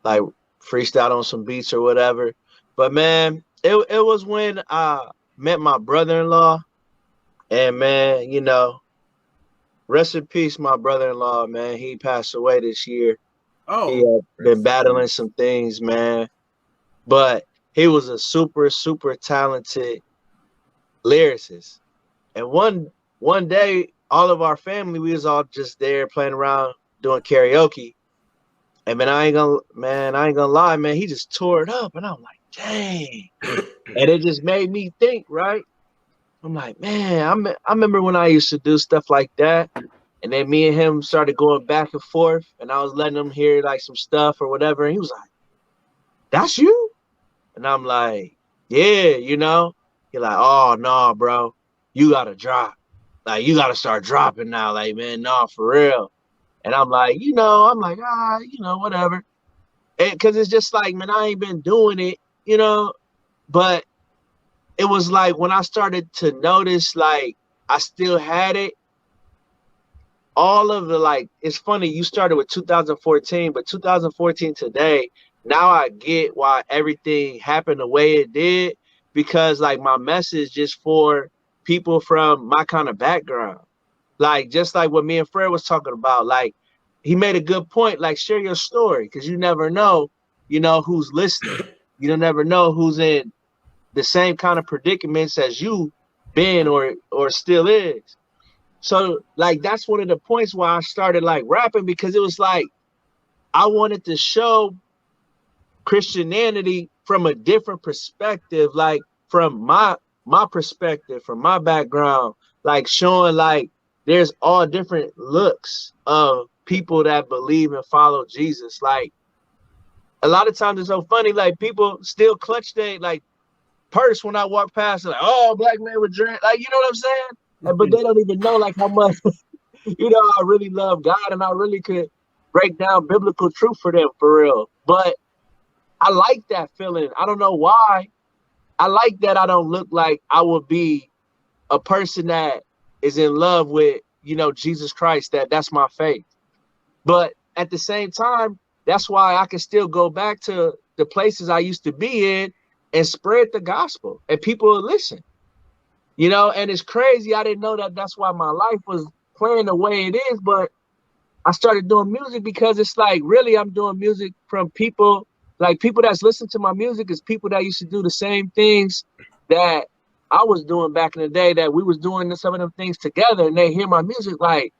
like freestyle on some beats or whatever. But man, it was when I met my brother-in-law, and man, you know, rest in peace, my brother-in-law, man. He passed away this year. Oh, he had been battling some things, man. But he was a super, super talented lyricist. And one day, all of our family, we was all just there playing around doing karaoke. And man, I ain't gonna lie, man, he just tore it up. And I'm like, dang. And it just made me think, right? I'm like, man, I remember when I used to do stuff like that. And then me and him started going back and forth. And I was letting him hear like some stuff or whatever. And he was like, that's you? And I'm like, yeah, you know? He's like, oh, no, bro, you got to drop. Like, you got to start dropping now. Like, man, no, for real. And I'm like, you know, you know, whatever. Because it's just like, man, I ain't been doing it, you know? But it was like when I started to notice, like, I still had it. All of the, like, it's funny, you started with 2014, but 2014 today, now I get why everything happened the way it did, because, like, my message just for people from my kind of background. Like, just like what me and Fred was talking about, like, he made a good point, like, share your story, because you never know, you know, who's listening. You don't never know who's in the same kind of predicaments as you been or still is. So, like, that's one of the points why I started, like, rapping, because it was like I wanted to show Christianity from a different perspective, like from my perspective, from my background, like showing like there's all different looks of people that believe and follow Jesus. Like, a lot of times it's so funny, like people still clutch their like purse when I walk past, like, oh, black man with drink, like, you know what I'm saying? But they don't even know like how much, you know, I really love God and I really could break down biblical truth for them for real. But I like that feeling. I don't know why, I like that I don't look like I would be a person that is in love with, Jesus Christ, that's my faith. But at the same time, that's why I can still go back to the places I used to be in and spread the gospel and people will listen, and it's crazy. I didn't know that that's why my life was playing the way it is, but I started doing music because it's like, really, I'm doing music from people, like people that's listening to my music is people that used to do the same things that I was doing back in the day, that we was doing some of them things together, and they hear my music like,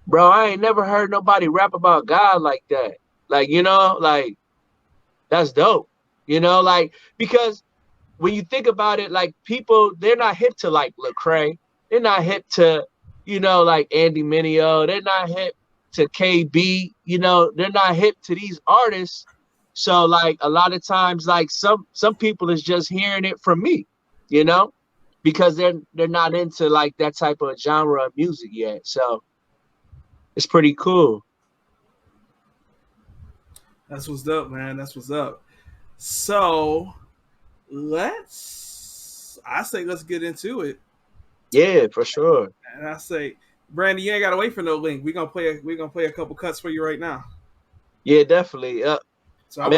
bro, I ain't never heard nobody rap about God like that. Like, like that's dope, like, because when you think about it, like people, they're not hip to like Lecrae. They're not hip to, like Andy Mineo. They're not hip to KB, they're not hip to these artists. So like a lot of times, like some people is just hearing it from me, because they're not into like that type of genre of music yet. So it's pretty cool. That's what's up, man. That's what's up. So I say let's get into it. Yeah, for sure. And I say, Brandon, you ain't gotta wait for no link. We're gonna play a couple cuts for you right now. Yeah, definitely. So I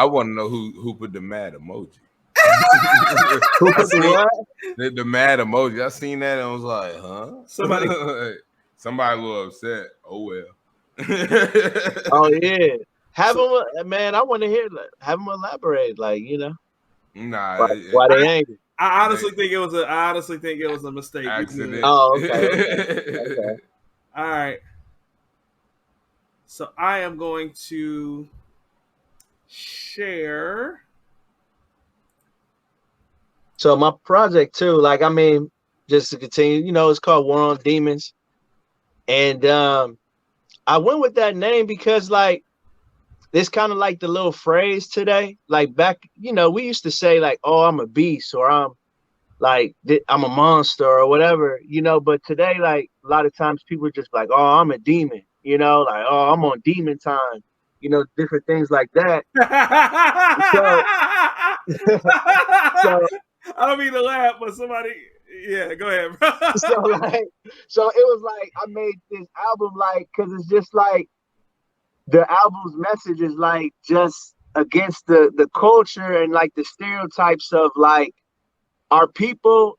want to know who put the mad emoji. Who put the what? The mad emoji. I seen that and I was like, huh? Somebody a little upset. Oh well. Oh yeah. Have him, man. I want to hear that. Have him elaborate, like, Nah. Why they angry? I honestly think it was a mistake. Accident. Oh, okay. All right. So I am going to share. So my project too, like, I mean, just to continue, it's called War On Demons. And I went with that name because, like, it's kind of like the little phrase today. Like back, we used to say like, oh, I'm a beast, or I'm a monster or whatever, but today, like, a lot of times people are just like, oh, I'm a demon, like, oh, I'm on demon time, different things like that. So I don't mean to laugh, but somebody, yeah, go ahead, bro. so it was like, I made this album, like, because it's just like, the album's message is like just against the culture and like the stereotypes of like our people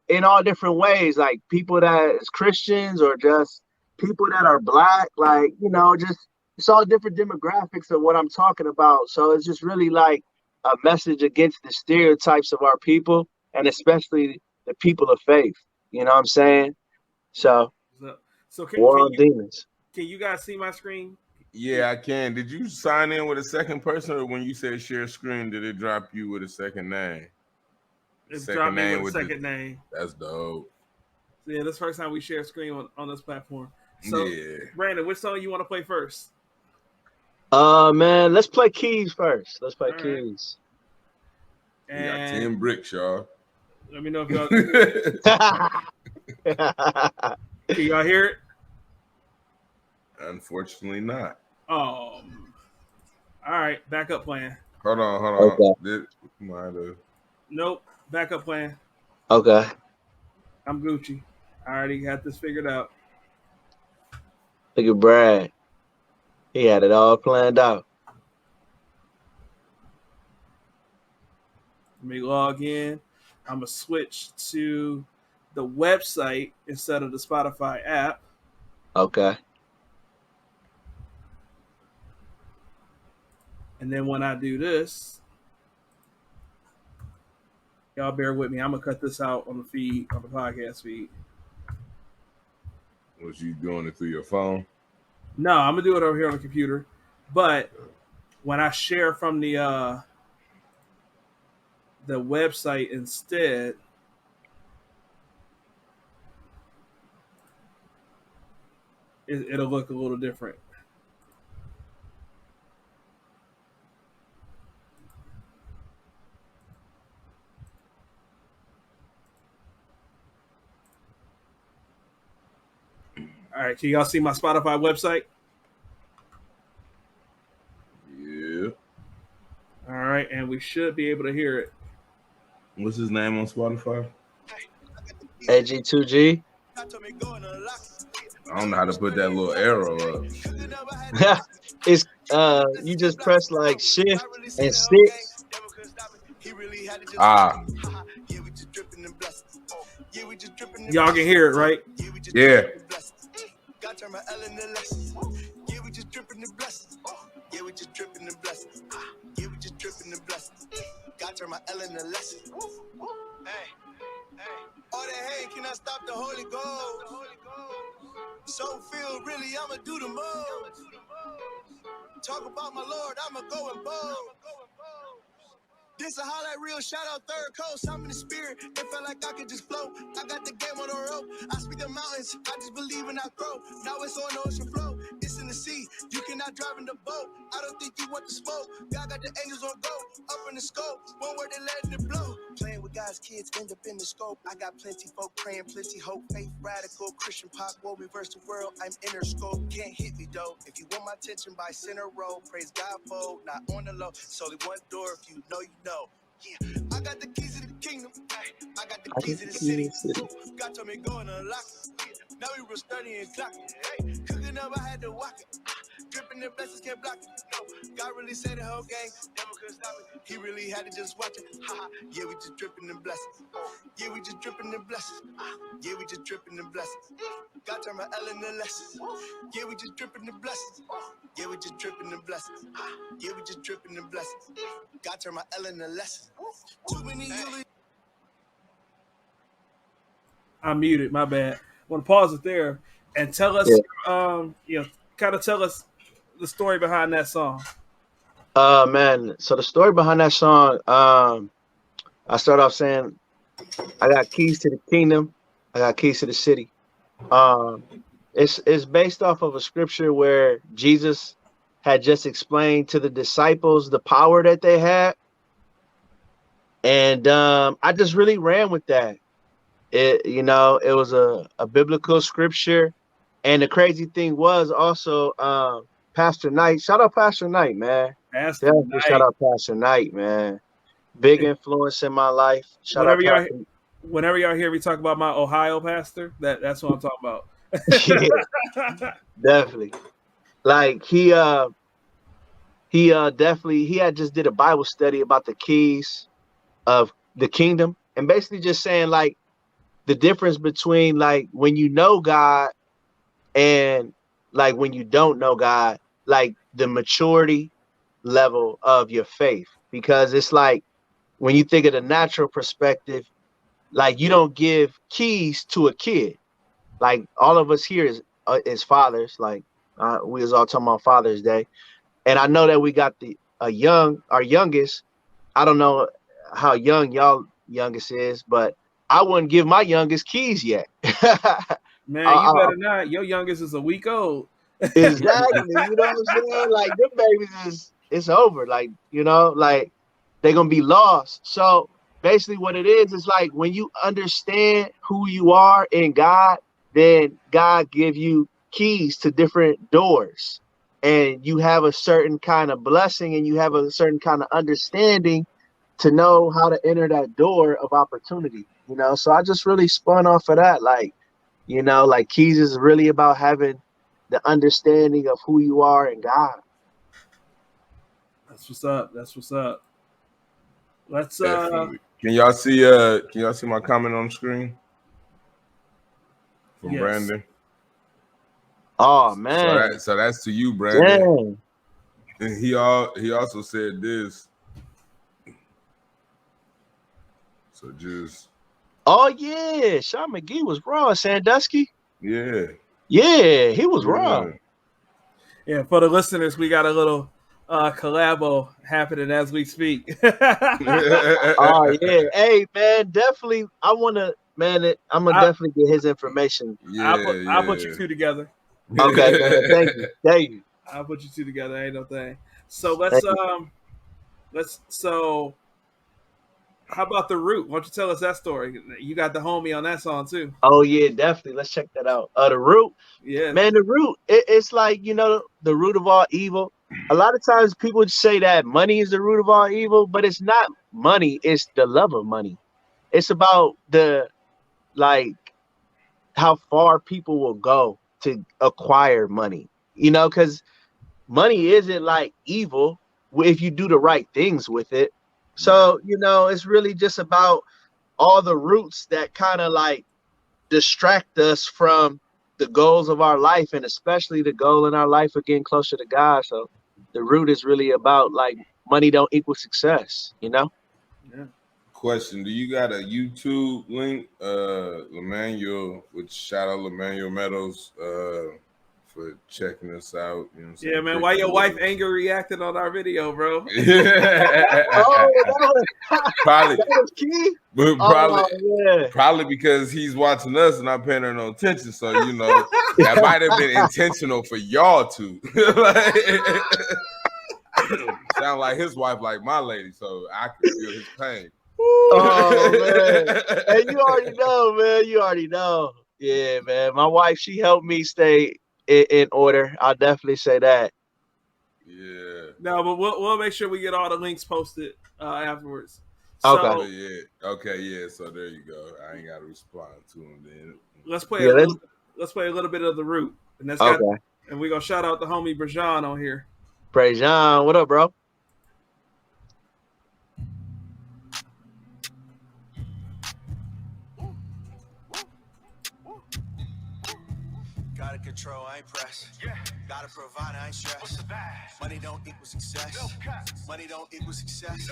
in all different ways, like people that is Christians or just people that are Black, like, just it's all different demographics of what I'm talking about. So it's just really like a message against the stereotypes of our people, and especially the people of faith. You know what I'm saying? So War On Demons. Can you guys see my screen? Yeah, I can. Did you sign in with a second person, or when you said share screen, did it drop you with a second name? It's dropped me with a second name. That's dope. So yeah, this first time we share screen on this platform. So, yeah. Brandon, which song you want to play first? Man, let's play Keys first. Let's play Keys. Right. We got 10 bricks, y'all. Let me know if y'all can y'all hear it? Unfortunately not. All right, backup plan. Hold on. Okay. Nope, backup plan. Okay. I'm Gucci. I already got this figured out. Look at Brad. He had it all planned out. Let me log in. I'm going to switch to the website instead of the Spotify app. Okay. And then when I do this, y'all bear with me. I'm going to cut this out on the feed, on the podcast feed. Was you doing it through your phone? No, I'm going to do it over here on the computer. But when I share from the website instead, it'll look a little different. All right, can y'all see my Spotify website? Yeah. All right, and we should be able to hear it. What's his name on Spotify? AG2G. I don't know how to put that little arrow up. It's you just press like shift and 6. Ah. Y'all can hear it, right? Yeah. God turn my L into lesson. Hey, all that hate cannot stop the Holy Ghost. So feel really, I'ma do the most. Talk about my Lord, I'ma go and bold. This a highlight reel, shout out Third Coast. I'm in the spirit, it felt like I could just float. I got the game on the rope. I speak the mountains, I just believe and I grow. Now it's on the ocean flow, it's in the sea. You cannot drive in the boat. I don't think you want the smoke. God got the angels on go, up in the scope. One word they letting it blow. Playing with God's kids, end up in the scope. I got plenty folk praying, plenty hope. Faith, radical, Christian pop, will reverse the world. I'm inner scope, can't hit me though. If you want my attention by center row, praise God for, not on the low. It's only one door, if you know, you know. Yeah, I got the keys to the kingdom. I got the keys to the city. God told me go and unlock it. Now we real sturdy and clocking. Hey, cooking up, I had to walk it. Dripping the blessings can't block it. No, God really said the whole gang. Never could stop it. He really had to just watch it. Ha, yeah, we just dripping the blessings. Yeah, we just dripping the blessings. Yeah, we just dripping the blessings. God turned my L into lessons. Yeah, we just dripping the blessings. Yeah, we just dripping the blessings. Yeah, we just dripping the blessings. God turned my L into lessons. Too many you. I'm muted. My bad. I want to pause it there and tell us, kind of tell us the story behind that song. Man, so the story behind that song, I start off saying, I got keys to the kingdom, I got keys to the city. It's based off of a scripture where Jesus had just explained to the disciples the power that they had, and I just really ran with that. It was a biblical scripture, and the crazy thing was also Pastor Knight. Shout out Pastor Knight, man. Shout out Pastor Knight, man. Big influence in my life. Whenever y'all hear me talk about my Ohio pastor, that's what I'm talking about. Yeah, definitely. Like he had just did a Bible study about the keys of the kingdom, and basically just saying like the difference between like when you know God and like when you don't know God, like the maturity level of your faith. Because it's like when you think of the natural perspective, like you don't give keys to a kid. Like all of us here is fathers. Like we was all talking about Father's Day, and I know that we got our youngest. I don't know how young y'all youngest is, but I wouldn't give my youngest keys yet. Man, you better not. Your youngest is a week old. Exactly. You know what I'm saying? Like them babies it's over. Like, like they're gonna be lost. So basically what it is like when you understand who you are in God, then God give you keys to different doors, and you have a certain kind of blessing and you have a certain kind of understanding to know how to enter that door of opportunity, So I just really spun off of that. Like, like keys is really about having the understanding of who you are in God. That's what's up. Let's Can y'all see my comment on the screen? From Brandon. Oh man. So that's to you, Brandon. Dang. And he also said this. So just. Oh yeah, Sean McGee was raw. Sandusky. Yeah. Yeah, he was raw. Yeah, for the listeners, we got a little collabo happening as we speak. Oh yeah, hey man, definitely. I'm gonna definitely get his information. Yeah, I'll put you two together. Okay, go ahead. Thank you. I'll put you two together. Ain't no thing. So So how about The Root? Why don't you tell us that story? You got the homie on that song too. Oh yeah, definitely. Let's check that out. The Root. Yeah, man, The Root. It's like the root of all evil. A lot of times people say that money is the root of all evil, but it's not money. It's the love of money. it's about the like how far people will go to acquire money, you know, because money isn't like evil if you do the right things with it. So, you know, it's really just about all the roots that kind of like distract us from the goals of our life, and especially the goal in our life of getting closer to God. So the root is really about like money don't equal success, you know? Yeah. Question: do you got a YouTube link, Lemanuel? Which shout out Lemanuel Meadows for checking us out. You know what I'm saying? Yeah, man. Why your wife angry reacted on our video, bro? Oh, that Probably, was key. but Oh, probably because he's watching us and not paying her no attention. So you know that might have been intentional for y'all to. Sound like his wife, like my lady, so I can feel his pain. Oh man, hey, you already know, man. You already know. Yeah, man. My wife, she helped me stay in order. I'll definitely say that. Yeah. No, but we'll make sure we get all the links posted afterwards. So, Okay. Yeah. Okay. Yeah. So there you go. I ain't got to respond to him then. let's play let's play a little bit of the root, and that's Okay. And we're gonna shout out the homie Brajan on here. Praise John. What up, bro? Gotta control, I ain't pressed. Yeah. Gotta provide, I ain't stressed. Money don't equal success. Money don't equal success.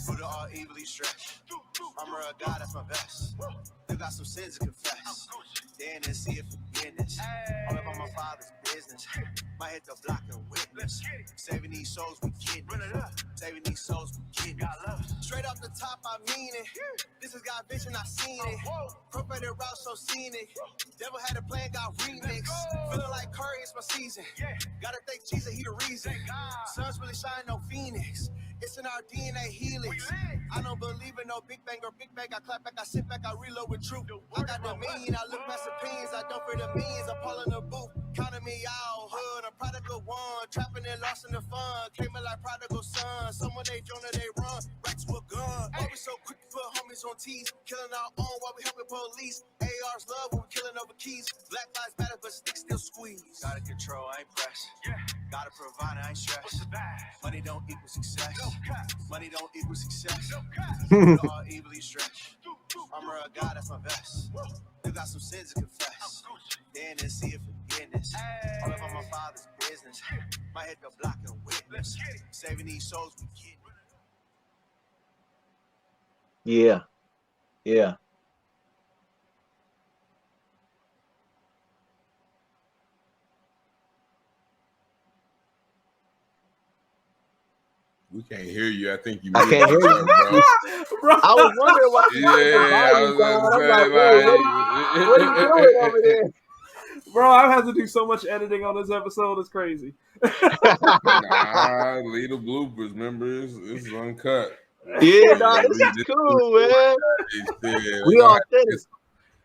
Put it all evilly stretched. I'm a God, that's my best. Still got some sins to confess. Then and see if forgiveness. All about my father's business. Might hit the block and witness. Saving these souls, we getting it. Saving these souls, we getting it. Straight off the top, I mean it. This has got vision, I seen it. Prophetic route, so scenic. Devil had a plan, got remix. Feeling like Curry, it's my season. Gotta thank Jesus, he the reason. Sun's really shine, no phoenix. It's in our DNA helix. I don't believe in no big bang or big bang. I clap back, I sit back, I reload with truth. I got the million, I look past opinions. I don't fear the millions, I'm pulling the booth. Counting me out, hood, I'm prodigal one. Trapping and lost in the fun. Came in like prodigal son. Someone they join or they run. Racks with gun. Why we so quick to put homies on T's? Killing our own while we helping police. AR's love when we killing over keys. Black lives matter, but sticks still squeeze. Gotta control, I ain't pressed. Gotta provide, I ain't stressed. Money don't equal success. Money don't equal success. All evilly stretched. I'm a God, that's my best. Still got some sins to confess. Then and see if forgiveness. All about my father's business. Might hit the block and witness. Saving these souls, we get. Yeah. Yeah. We can't hear you. I think you. I can't hear you, Bro. I was wondering why. Yeah, I was I'm gonna like, wait, what are you doing over there? Bro, I've had to do so much editing on this episode. It's crazy. Nah, leave the bloopers. Remember, it's uncut. Yeah, nah, this is cool, man. We all finished.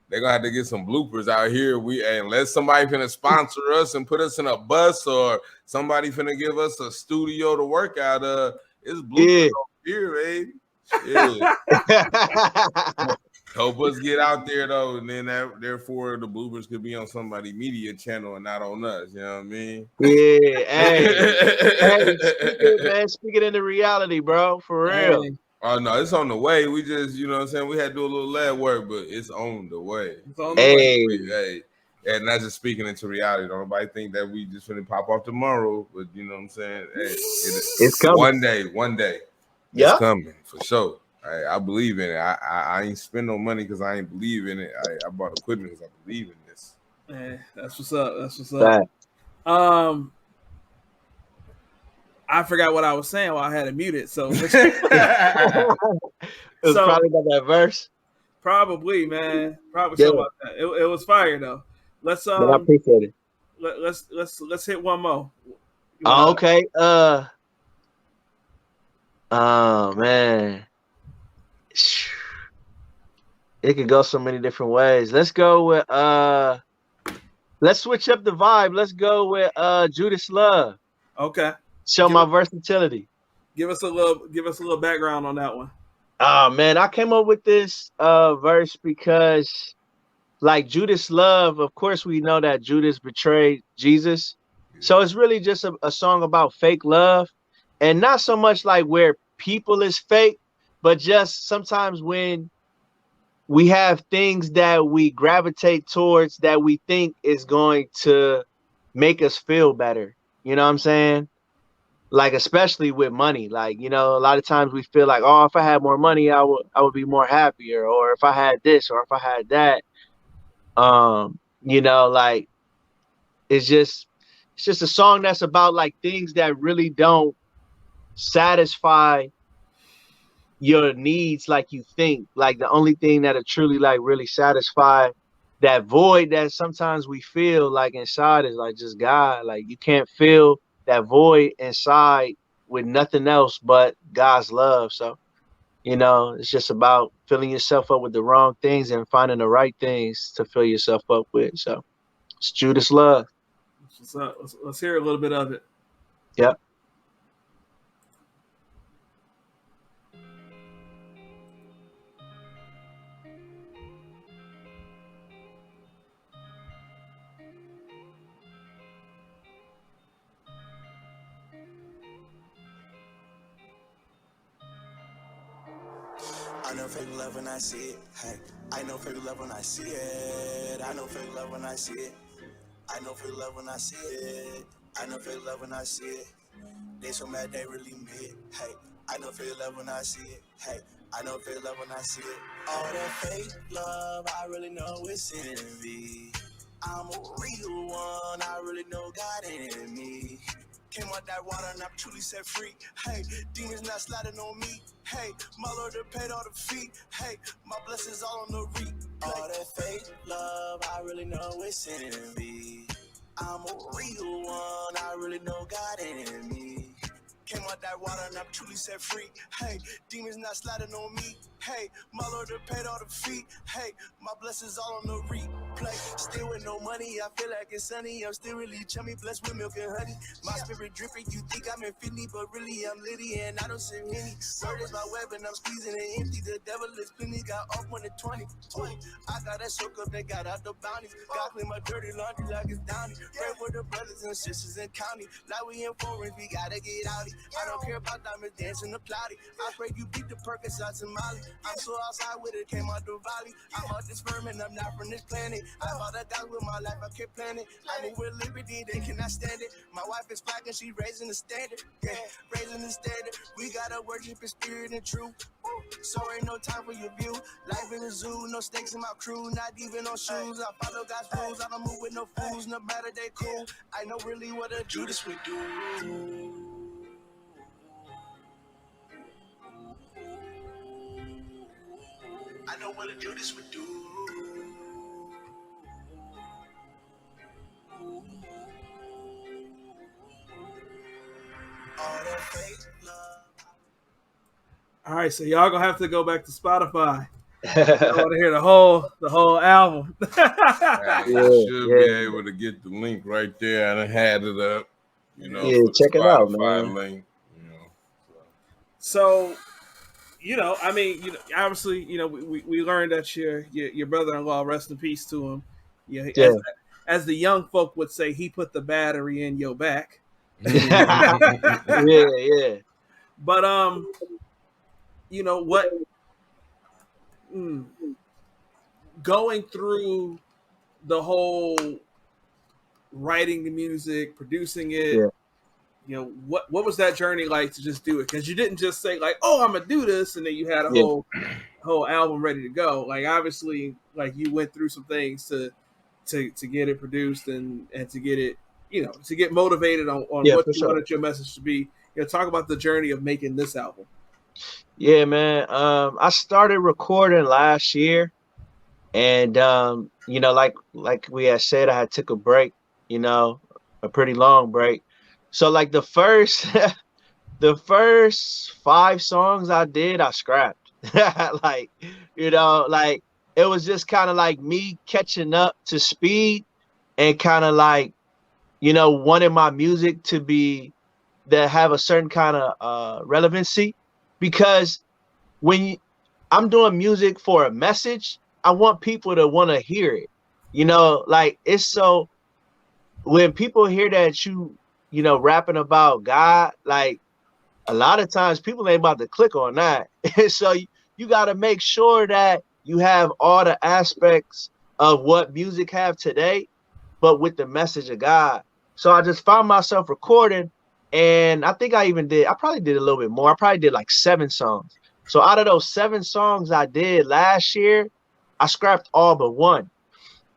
They're gonna have to get some bloopers out here. Unless somebody finna sponsor us and put us in a bus, or somebody finna give us a studio to work out of. It's bloopers here, baby. Yeah. Help us get out there though, and then therefore the bloopers could be on somebody's media channel and not on us. You know what I mean? Yeah. Hey, speaking into reality, bro, for real. Hey. Oh no, it's on the way. We just, you know what I'm saying, we had to do a little lab work, but it's on the way. It's on the way. Hey. And not just speaking into reality. Don't nobody think that we just finna pop off tomorrow, but you know what I'm saying? Hey, it's coming. One day. Yeah. It's coming for sure. I believe in it. I ain't spend no money because I ain't believe in it. I bought equipment because I believe in this. Man, that's what's up. That's what's up. Right. I forgot what I was saying while I had it muted. So it was probably about that verse. Probably, man. Probably something like that. It was fire though. Let's I appreciate it. Let's hit one more. Okay. Oh man. It could go so many different ways. Let's go with let's switch up the vibe. Let's go with Judas Love. Okay. Show my versatility. Give us a little background on that one. Oh man, I came up with this verse because like Judas love, of course we know that Judas betrayed Jesus. So it's really just a song about fake love, and not so much like where people is fake, but just sometimes when we have things that we gravitate towards that we think is going to make us feel better. You know what I'm saying? Like especially with money. Like, you know, a lot of times we feel like, oh, if I had more money, I would be more happier, or if I had this or if I had that. You know, like it's just a song that's about like things that really don't satisfy your needs like you think. Like the only thing that'll truly like really satisfy that void that sometimes we feel like inside is like just God. Like you can't feel that void inside with nothing else but God's love. So, you know, it's just about filling yourself up with the wrong things and finding the right things to fill yourself up with. So it's Judas love. So let's hear a little bit of it. Yep. I know fake love when I see it. Hey, I know fake love when I see it. I know fake love when I see it. I know fake love when I see it. I know fake love when I see it. They so mad they really mid. Hey, I know fake love when I see it. Hey, I know fake love when I see it. All that fake love, I really know it's envy. I'm a real one, I really know God in me. Came out that water and I'm truly set free. Hey, demons not sliding on me. Hey, my Lord paid all the fee. Hey, my blessings all on the reap. All that fake love, I really know it's envy. I'm a real one, I really know God in me. Came out that water and I'm truly set free. Hey, demons not sliding on me. Hey, my Lord paid all the fee. Hey, my blessings all on the replay. Still with no money, I feel like it's sunny. I'm still really chummy, blessed with milk and honey. My spirit dripping, you think I'm infinity, but really I'm litty and I don't see any. Word is my weapon, I'm squeezing it empty. The devil is plenty, got off 1 to 20. I got that soak up, they got out the bounties. God clean my dirty laundry like it's downy. Pray for the brothers and sisters in county. Like we in foreign, we gotta get out. I don't care about diamonds dancing the plotty. I pray you beat the Percocets and Molly. I'm so outside with it, came out the valley. I'm out this vermin, I'm not from this planet. I fought a God with my life, I kept planning. I move with liberty, they cannot stand it. My wife is black and she raising the standard. Yeah, raising the standard. We gotta worship in spirit and truth. So ain't no time for your view. Life in the zoo, no snakes in my crew, not even on shoes. I follow God's rules, I don't move with no fools, no matter they cool. I know really what a Judas would do. I know what a Judas would do. All that fake love. All right, so y'all gonna have to go back to Spotify. I want to hear the whole album. You should be able to get the link right there. I done had it up. You know, Yeah, check it out, man. Link, you know, so, you know, I mean, you know, obviously, you know, we learned that your brother-in-law, rest in peace to him. Yeah, as the young folk would say, he put the battery in your back. Yeah. But you know what? Going through the whole writing the music, producing it. Yeah. You know, what was that journey like to just do it? Because you didn't just say like, "Oh, I'm gonna do this," and then you had a whole album ready to go. Like obviously, like you went through some things to get it produced and to get it, you know, to get motivated on what you wanted your message to be. You know, talk about the journey of making this album. Yeah, man. I started recording last year, and you know, like we had said, I had took a break. You know, a pretty long break. So like the first 5 songs I did, I scrapped. Like, you know, like it was just kind of like me catching up to speed and kind of like, you know, wanting my music to have a certain kind of relevancy, because when I'm doing music for a message, I want people to want to hear it. You know, like it's so when people hear that you know, rapping about God, like a lot of times people ain't about to click on that. So you got to make sure that you have all the aspects of what music have today, but with the message of God. So I just found myself recording, and I think I probably did a little bit more. I probably did like 7 songs. So out of those 7 songs I did last year, I scrapped all but 1.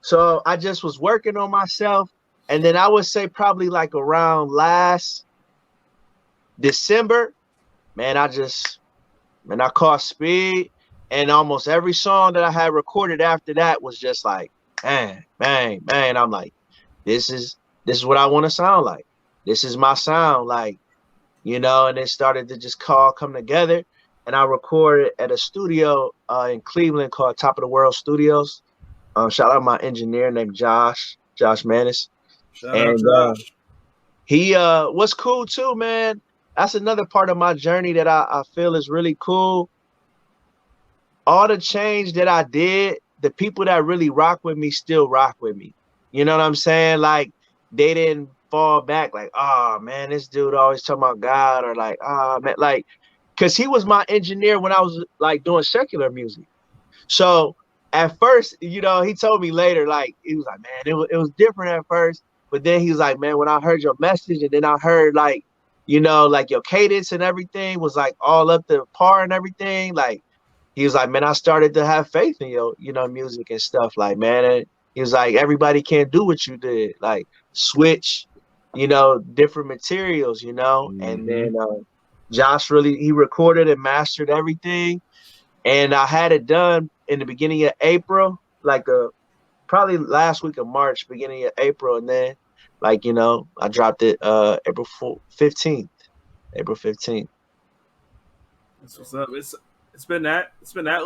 So I just was working on myself. And then I would say probably like around last December, man, I caught speed, and almost every song that I had recorded after that was just like, man. I'm like, this is what I want to sound like. This is my sound, like, you know, and it started to just come together. And I recorded at a studio in Cleveland called Top of the World Studios. Shout out my engineer named Josh Manis. Shout out Josh. He what's cool too, man. That's another part of my journey that I feel is really cool. All the change that I did, the people that really rock with me still rock with me. You know what I'm saying? Like, they didn't fall back like, oh man, this dude always talking about God, or like, oh man, like, because he was my engineer when I was like doing secular music. So at first, you know, he told me later, like, he was like, man, it was different at first. But then he was like, man, when I heard your message, and then I heard, like, you know, like your cadence and everything was like all up to par and everything. Like, he was like, man, I started to have faith in your, you know, music and stuff. Like, man, and he was like, everybody can't do what you did. Like, switch, you know, different materials, you know. Mm-hmm. And then Josh he recorded and mastered everything. And I had it done in the beginning of April, like probably last week of March, beginning of April. And then, like, you know, I dropped it April 15th. April 15th. That's what's up. It's been that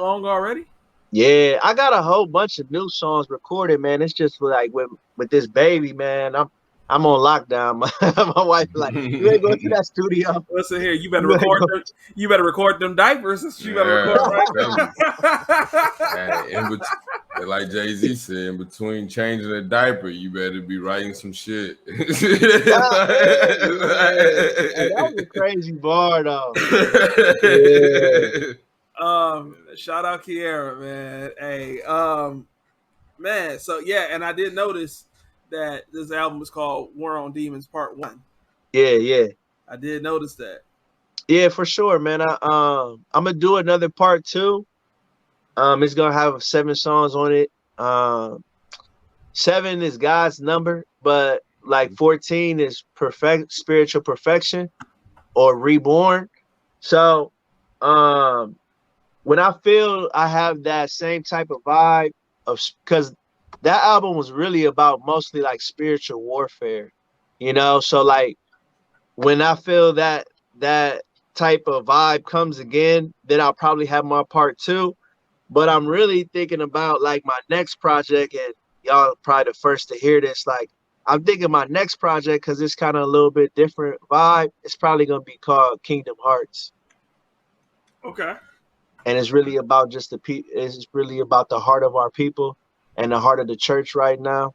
long already? Yeah, I got a whole bunch of new songs recorded, man. It's just like with this baby, man. I'm on lockdown. My wife like, you ain't going to that studio. Listen here, you better record them diapers. You better record like Jay-Z said, in between changing a diaper, you better be writing some shit. Hey, that was a crazy bar though. Yeah. Shout out Kiera, man. Hey, man. So yeah, and I did notice that this album is called War On Demons Pt.1. Yeah. I did notice that. Yeah, for sure, man. I'm gonna do another part 2. It's gonna have 7 songs on it. 7 is God's number, but like 14 is spiritual perfection or reborn. So when I feel I have that same type of vibe because that album was really about mostly like spiritual warfare, you know? So like when I feel that type of vibe comes again, then I'll probably have my part 2. But I'm really thinking about like my next project, and y'all probably the first to hear this. Like, I'm thinking my next project, because it's kind of a little bit different vibe. It's probably going to be called Kingdom Hearts. Okay. And it's really about it's really about the heart of our people and the heart of the church right now.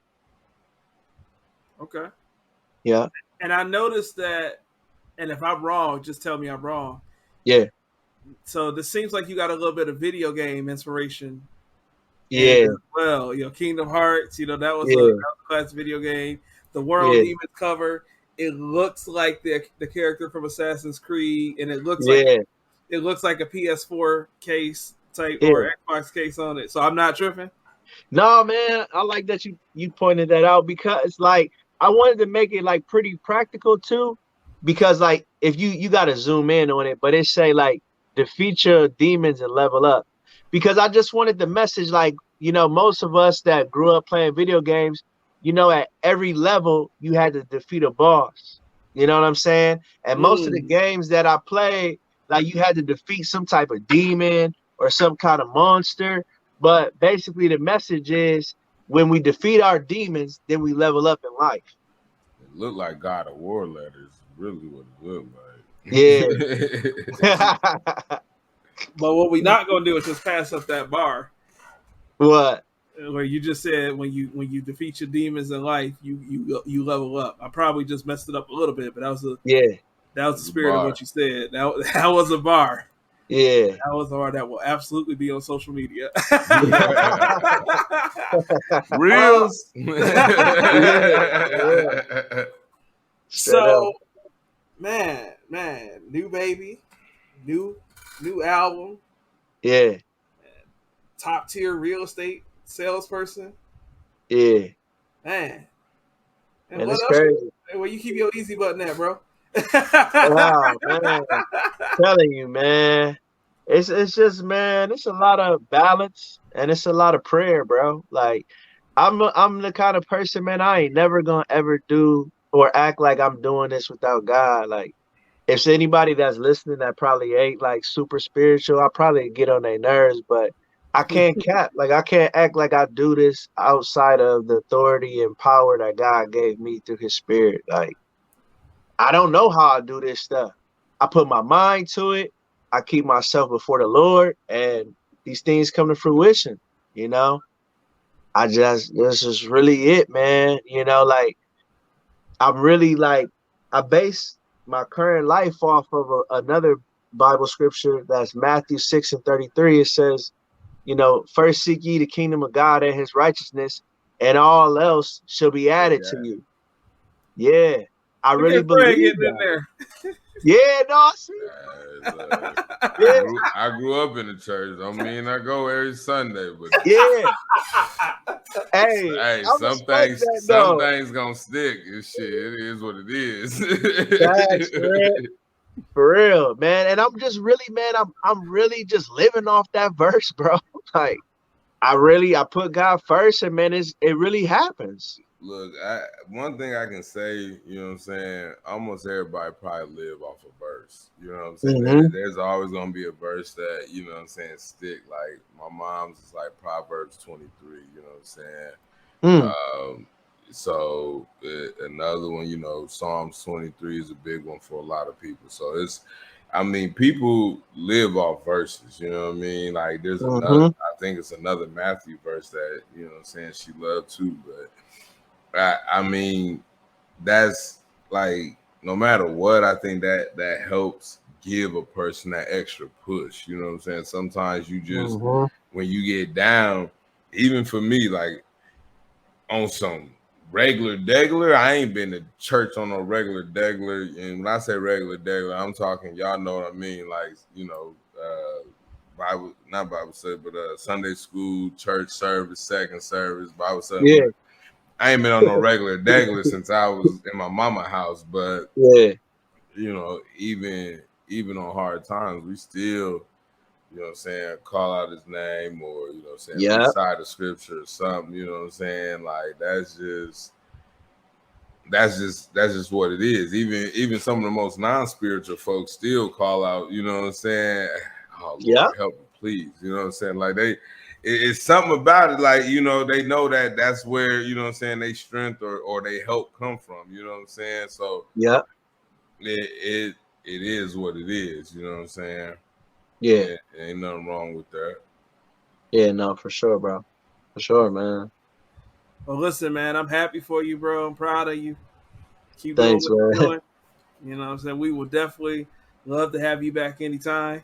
Okay. Yeah. And I noticed that, and if I'm wrong, just tell me I'm wrong. Yeah. So this seems like you got a little bit of video game inspiration. Yeah. Well, you know, Kingdom Hearts, you know, that was a classic video game. The War On Demons cover, it looks like the character from Assassin's Creed, and it looks like a PS4 case type or Xbox case on it. So I'm not tripping. No, man, I like that you pointed that out, because like I wanted to make it like pretty practical too, because like if you got to zoom in on it, but it say like defeat your demons and level up, because I just wanted the message, like, you know, most of us that grew up playing video games, you know, at every level you had to defeat a boss. You know what I'm saying? And most of the games that I played, like you had to defeat some type of demon or some kind of monster. But basically the message is when we defeat our demons, then we level up in life. It looked like God of War letters, really what it looked like. Yeah. But what we not gonna do is just pass up that bar. What? Where you just said when you defeat your demons in life, you level up. I probably just messed it up a little bit, but that was the spirit of what you said. That was a bar. Yeah. That was a bar that will absolutely be on social media. Reels. So, man, new baby, new album. Yeah. Top tier real estate salesperson. Yeah. Man. And it's what else? crazy. Where you keep your easy button at, bro? Wow, man. I'm telling you, man. It's just, man, it's a lot of balance and it's a lot of prayer, bro. Like I'm the kind of person, man, I ain't never gonna ever do or act like I'm doing this without God. Like if it's anybody that's listening that probably ain't like super spiritual, I probably get on their nerves, but I can't I can't act like I do this outside of the authority and power that God gave me through his spirit. Like I don't know how I do this stuff. I put my mind to it. I keep myself before the Lord, and these things come to fruition. You know, this is really it, man. You know, like I'm really like I base my current life off of another Bible scripture that's Matthew 6:33. It says, you know, first seek ye the kingdom of God and his righteousness, and all else shall be added to you. Yeah, I really believe that. In there. Yeah, no, I see. I grew up in the church. I mean, I go every Sunday, but yeah. Hey, some things gonna stick. This shit, it is what it is. Facts, for real, man. And I'm just really, man, I'm really just living off that verse, bro. Like, I put God first, and man, it really happens. Look, one thing I can say, you know what I'm saying, almost everybody probably live off a verse. You know what I'm saying? Mm-hmm. There's always going to be a verse that, you know what I'm saying, stick. Like, my mom's is like Proverbs 23, you know what I'm saying? So another one, you know, Psalms 23 is a big one for a lot of people. So people live off verses, you know what I mean? Like, there's another, I think it's another Matthew verse that, you know what I'm saying, she loved too, but I mean, that's like no matter what, I think that helps give a person that extra push. You know what I'm saying? Sometimes you just when you get down, even for me, like on some regular, I ain't been to church on no regular. And when I say regular, I'm talking, y'all know what I mean, like, you know, not Bible study, but Sunday school, church service, second service, Bible study. Yeah. I ain't been on no regular since I was in my mama's house, but yeah, you know, even on hard times, we still, you know what I'm saying, call out his name or, you know what I'm saying, recite the scripture or something, you know what I'm saying? Like that's just what it is. Even some of the most non-spiritual folks still call out, you know what I'm saying? Oh Lord, help me, please. You know what I'm saying? Like it's something about it, like, you know, they know that's where, you know what I'm saying, they strength or they help come from, you know what I'm saying? So it is what it is, you know what I'm saying? Yeah, ain't nothing wrong with that. Yeah, no, for sure, bro. For sure, man. Well, listen, man, I'm happy for you, bro. I'm proud of you. Keep Thanks, doing what man. you're doing. You know what I'm saying? We will definitely love to have you back anytime.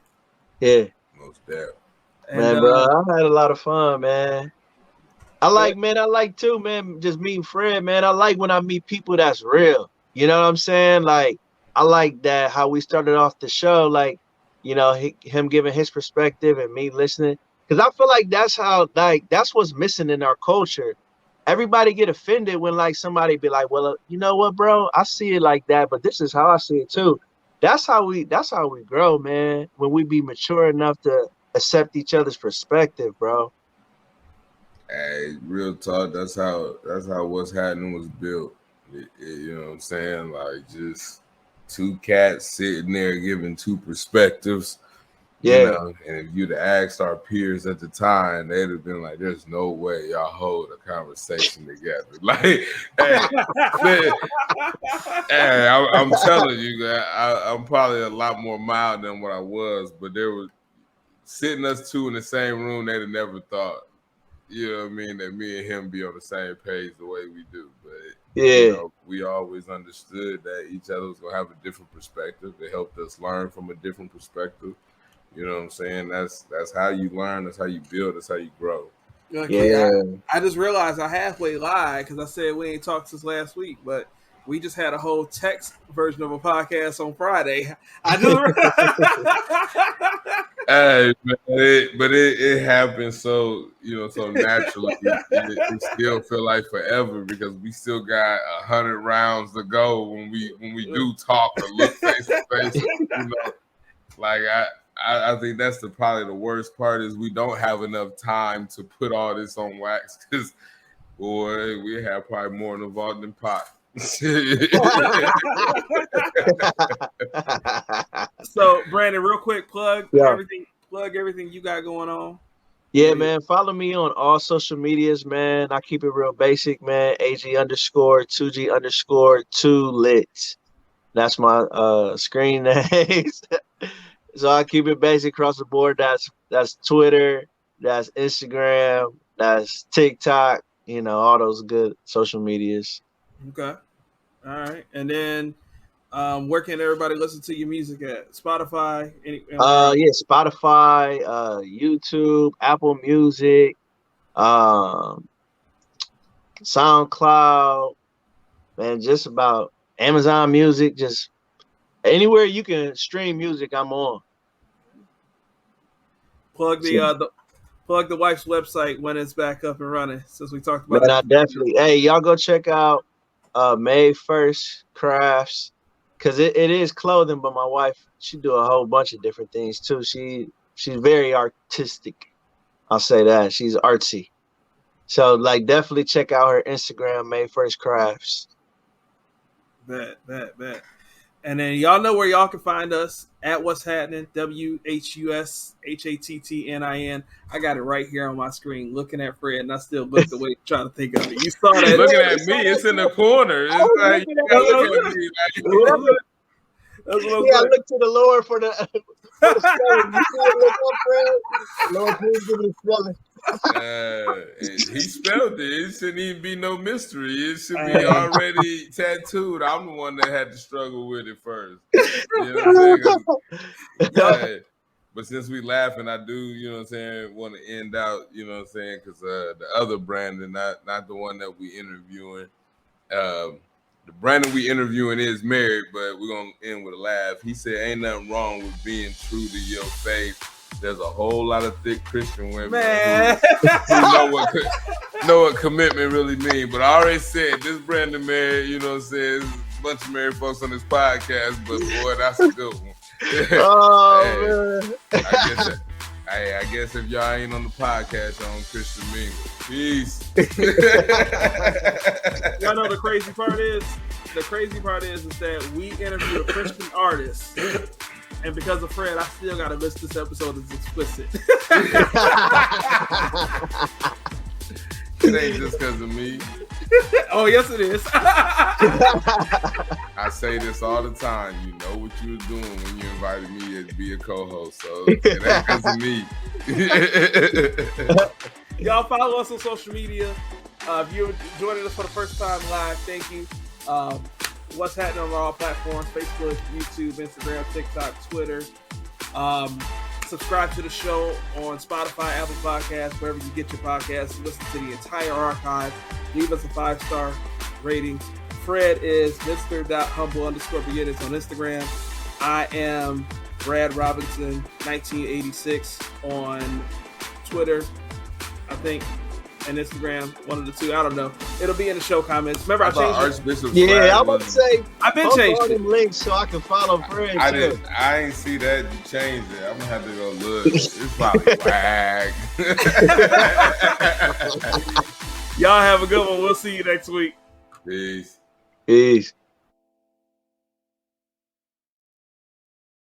Yeah. Most definitely. Man, bro, I had a lot of fun, man. I like too, man, just meeting Fred, man. I like when I meet people that's real. You know what I'm saying? Like, I like that how we started off the show, like, you know, him giving his perspective and me listening. Because I feel like that's what's missing in our culture. Everybody get offended when like somebody be like, well, you know what, bro? I see it like that, but this is how I see it too. That's how we grow, man. When we be mature enough to accept each other's perspective, bro. Hey, real talk. That's how What's Happening was built. You know what I'm saying? Like just two cats sitting there giving two perspectives. Yeah. You know, and if you'd have asked our peers at the time, they'd have been like, "There's no way y'all hold a conversation together." Like, hey, I'm telling you that I'm probably a lot more mild than what I was, but there was sitting us two in the same room, they'd have never thought, you know what I mean, that me and him be on the same page the way we do. But you know, we always understood that each other was gonna have a different perspective. It helped us learn from a different perspective. You know what I'm saying? That's how you learn. That's how you build. That's how you grow. Okay, I just realized I halfway lied because I said we ain't talked since last week, but we just had a whole text version of a podcast on Friday. I just hey, man, it happens so so naturally. it still feel like forever because we still got 100 rounds to go when we do talk or look face to face. Like I think that's probably the worst part is we don't have enough time to put all this on wax because, boy, we have probably more in the vault than pot. So, Brandon, real quick, plug everything you got going on. Yeah, man. Follow me on all social medias, man. I keep it real basic, man. AG_2G_2lit. That's my screen names. So I keep it basic across the board. That's Twitter, that's Instagram, that's TikTok, all those good social medias. Okay. All right. And then where can everybody listen to your music at? Spotify? Spotify, YouTube, Apple Music, SoundCloud, man, just about Amazon Music, just anywhere you can stream music, I'm on. Plug the wife's website when it's back up and running. Since we talked about that, I definitely. Hey, y'all go check out May 1st Crafts because it is clothing, but my wife she do a whole bunch of different things too. She's very artistic. I'll say that she's artsy. So definitely check out her Instagram, May 1st Crafts. Bet. And then y'all know where y'all can find us at What's Happening, WHUSHATTNIN. I got it right here on my screen looking at Fred, and I still looked away trying to think of it. You saw that. Looking at me, it's in the corner. It's like, you gotta look at me. That's what I look to the Lord for the spelling. You see it look up, Fred? Lord, please give me the spelling. He spelled it. It shouldn't even be no mystery. It should be already tattooed. I'm the one that had to struggle with it first. You know what I'm saying? But since we laughing, I do, want to end out, because the other Brandon, not the one that we interviewing. The Brandon we interviewing is married, but we're going to end with a laugh. He said, ain't nothing wrong with being true to your faith. There's a whole lot of thick Christian women who know what commitment really means. But I already said this Brandon married, there's a bunch of married folks on this podcast, but boy, that's a good one. Man. I guess if y'all ain't on the podcast, y'all on Christian Mingle. Peace. Y'all know the crazy part is that we interviewed a Christian artist. And because of Fred, I still got to list this episode as explicit. It ain't just because of me. Oh, yes, it is. I say this all the time. You know what you were doing when you invited me to be a co-host. So it ain't because of me. Y'all follow us on social media. If you're joining us for the first time live, thank you. What's Happening on all platforms: Facebook, YouTube, Instagram, TikTok, Twitter. Subscribe to the show on Spotify, Apple Podcasts, wherever you get your podcasts. Listen to the entire archive. Leave us a 5-star rating. Fred is Mr.humble_beginners on Instagram. I am Brad Robinson 1986 on Twitter, I think, and Instagram, one of the two. I don't know. It'll be in the show comments. Remember, I changed it. Yeah, I'm about to say. I've been changing them links so I can follow Fred. I ain't see that you changed it. I'm gonna have to go look. It's probably whack. Y'all have a good one. We'll see you next week. Peace. Peace.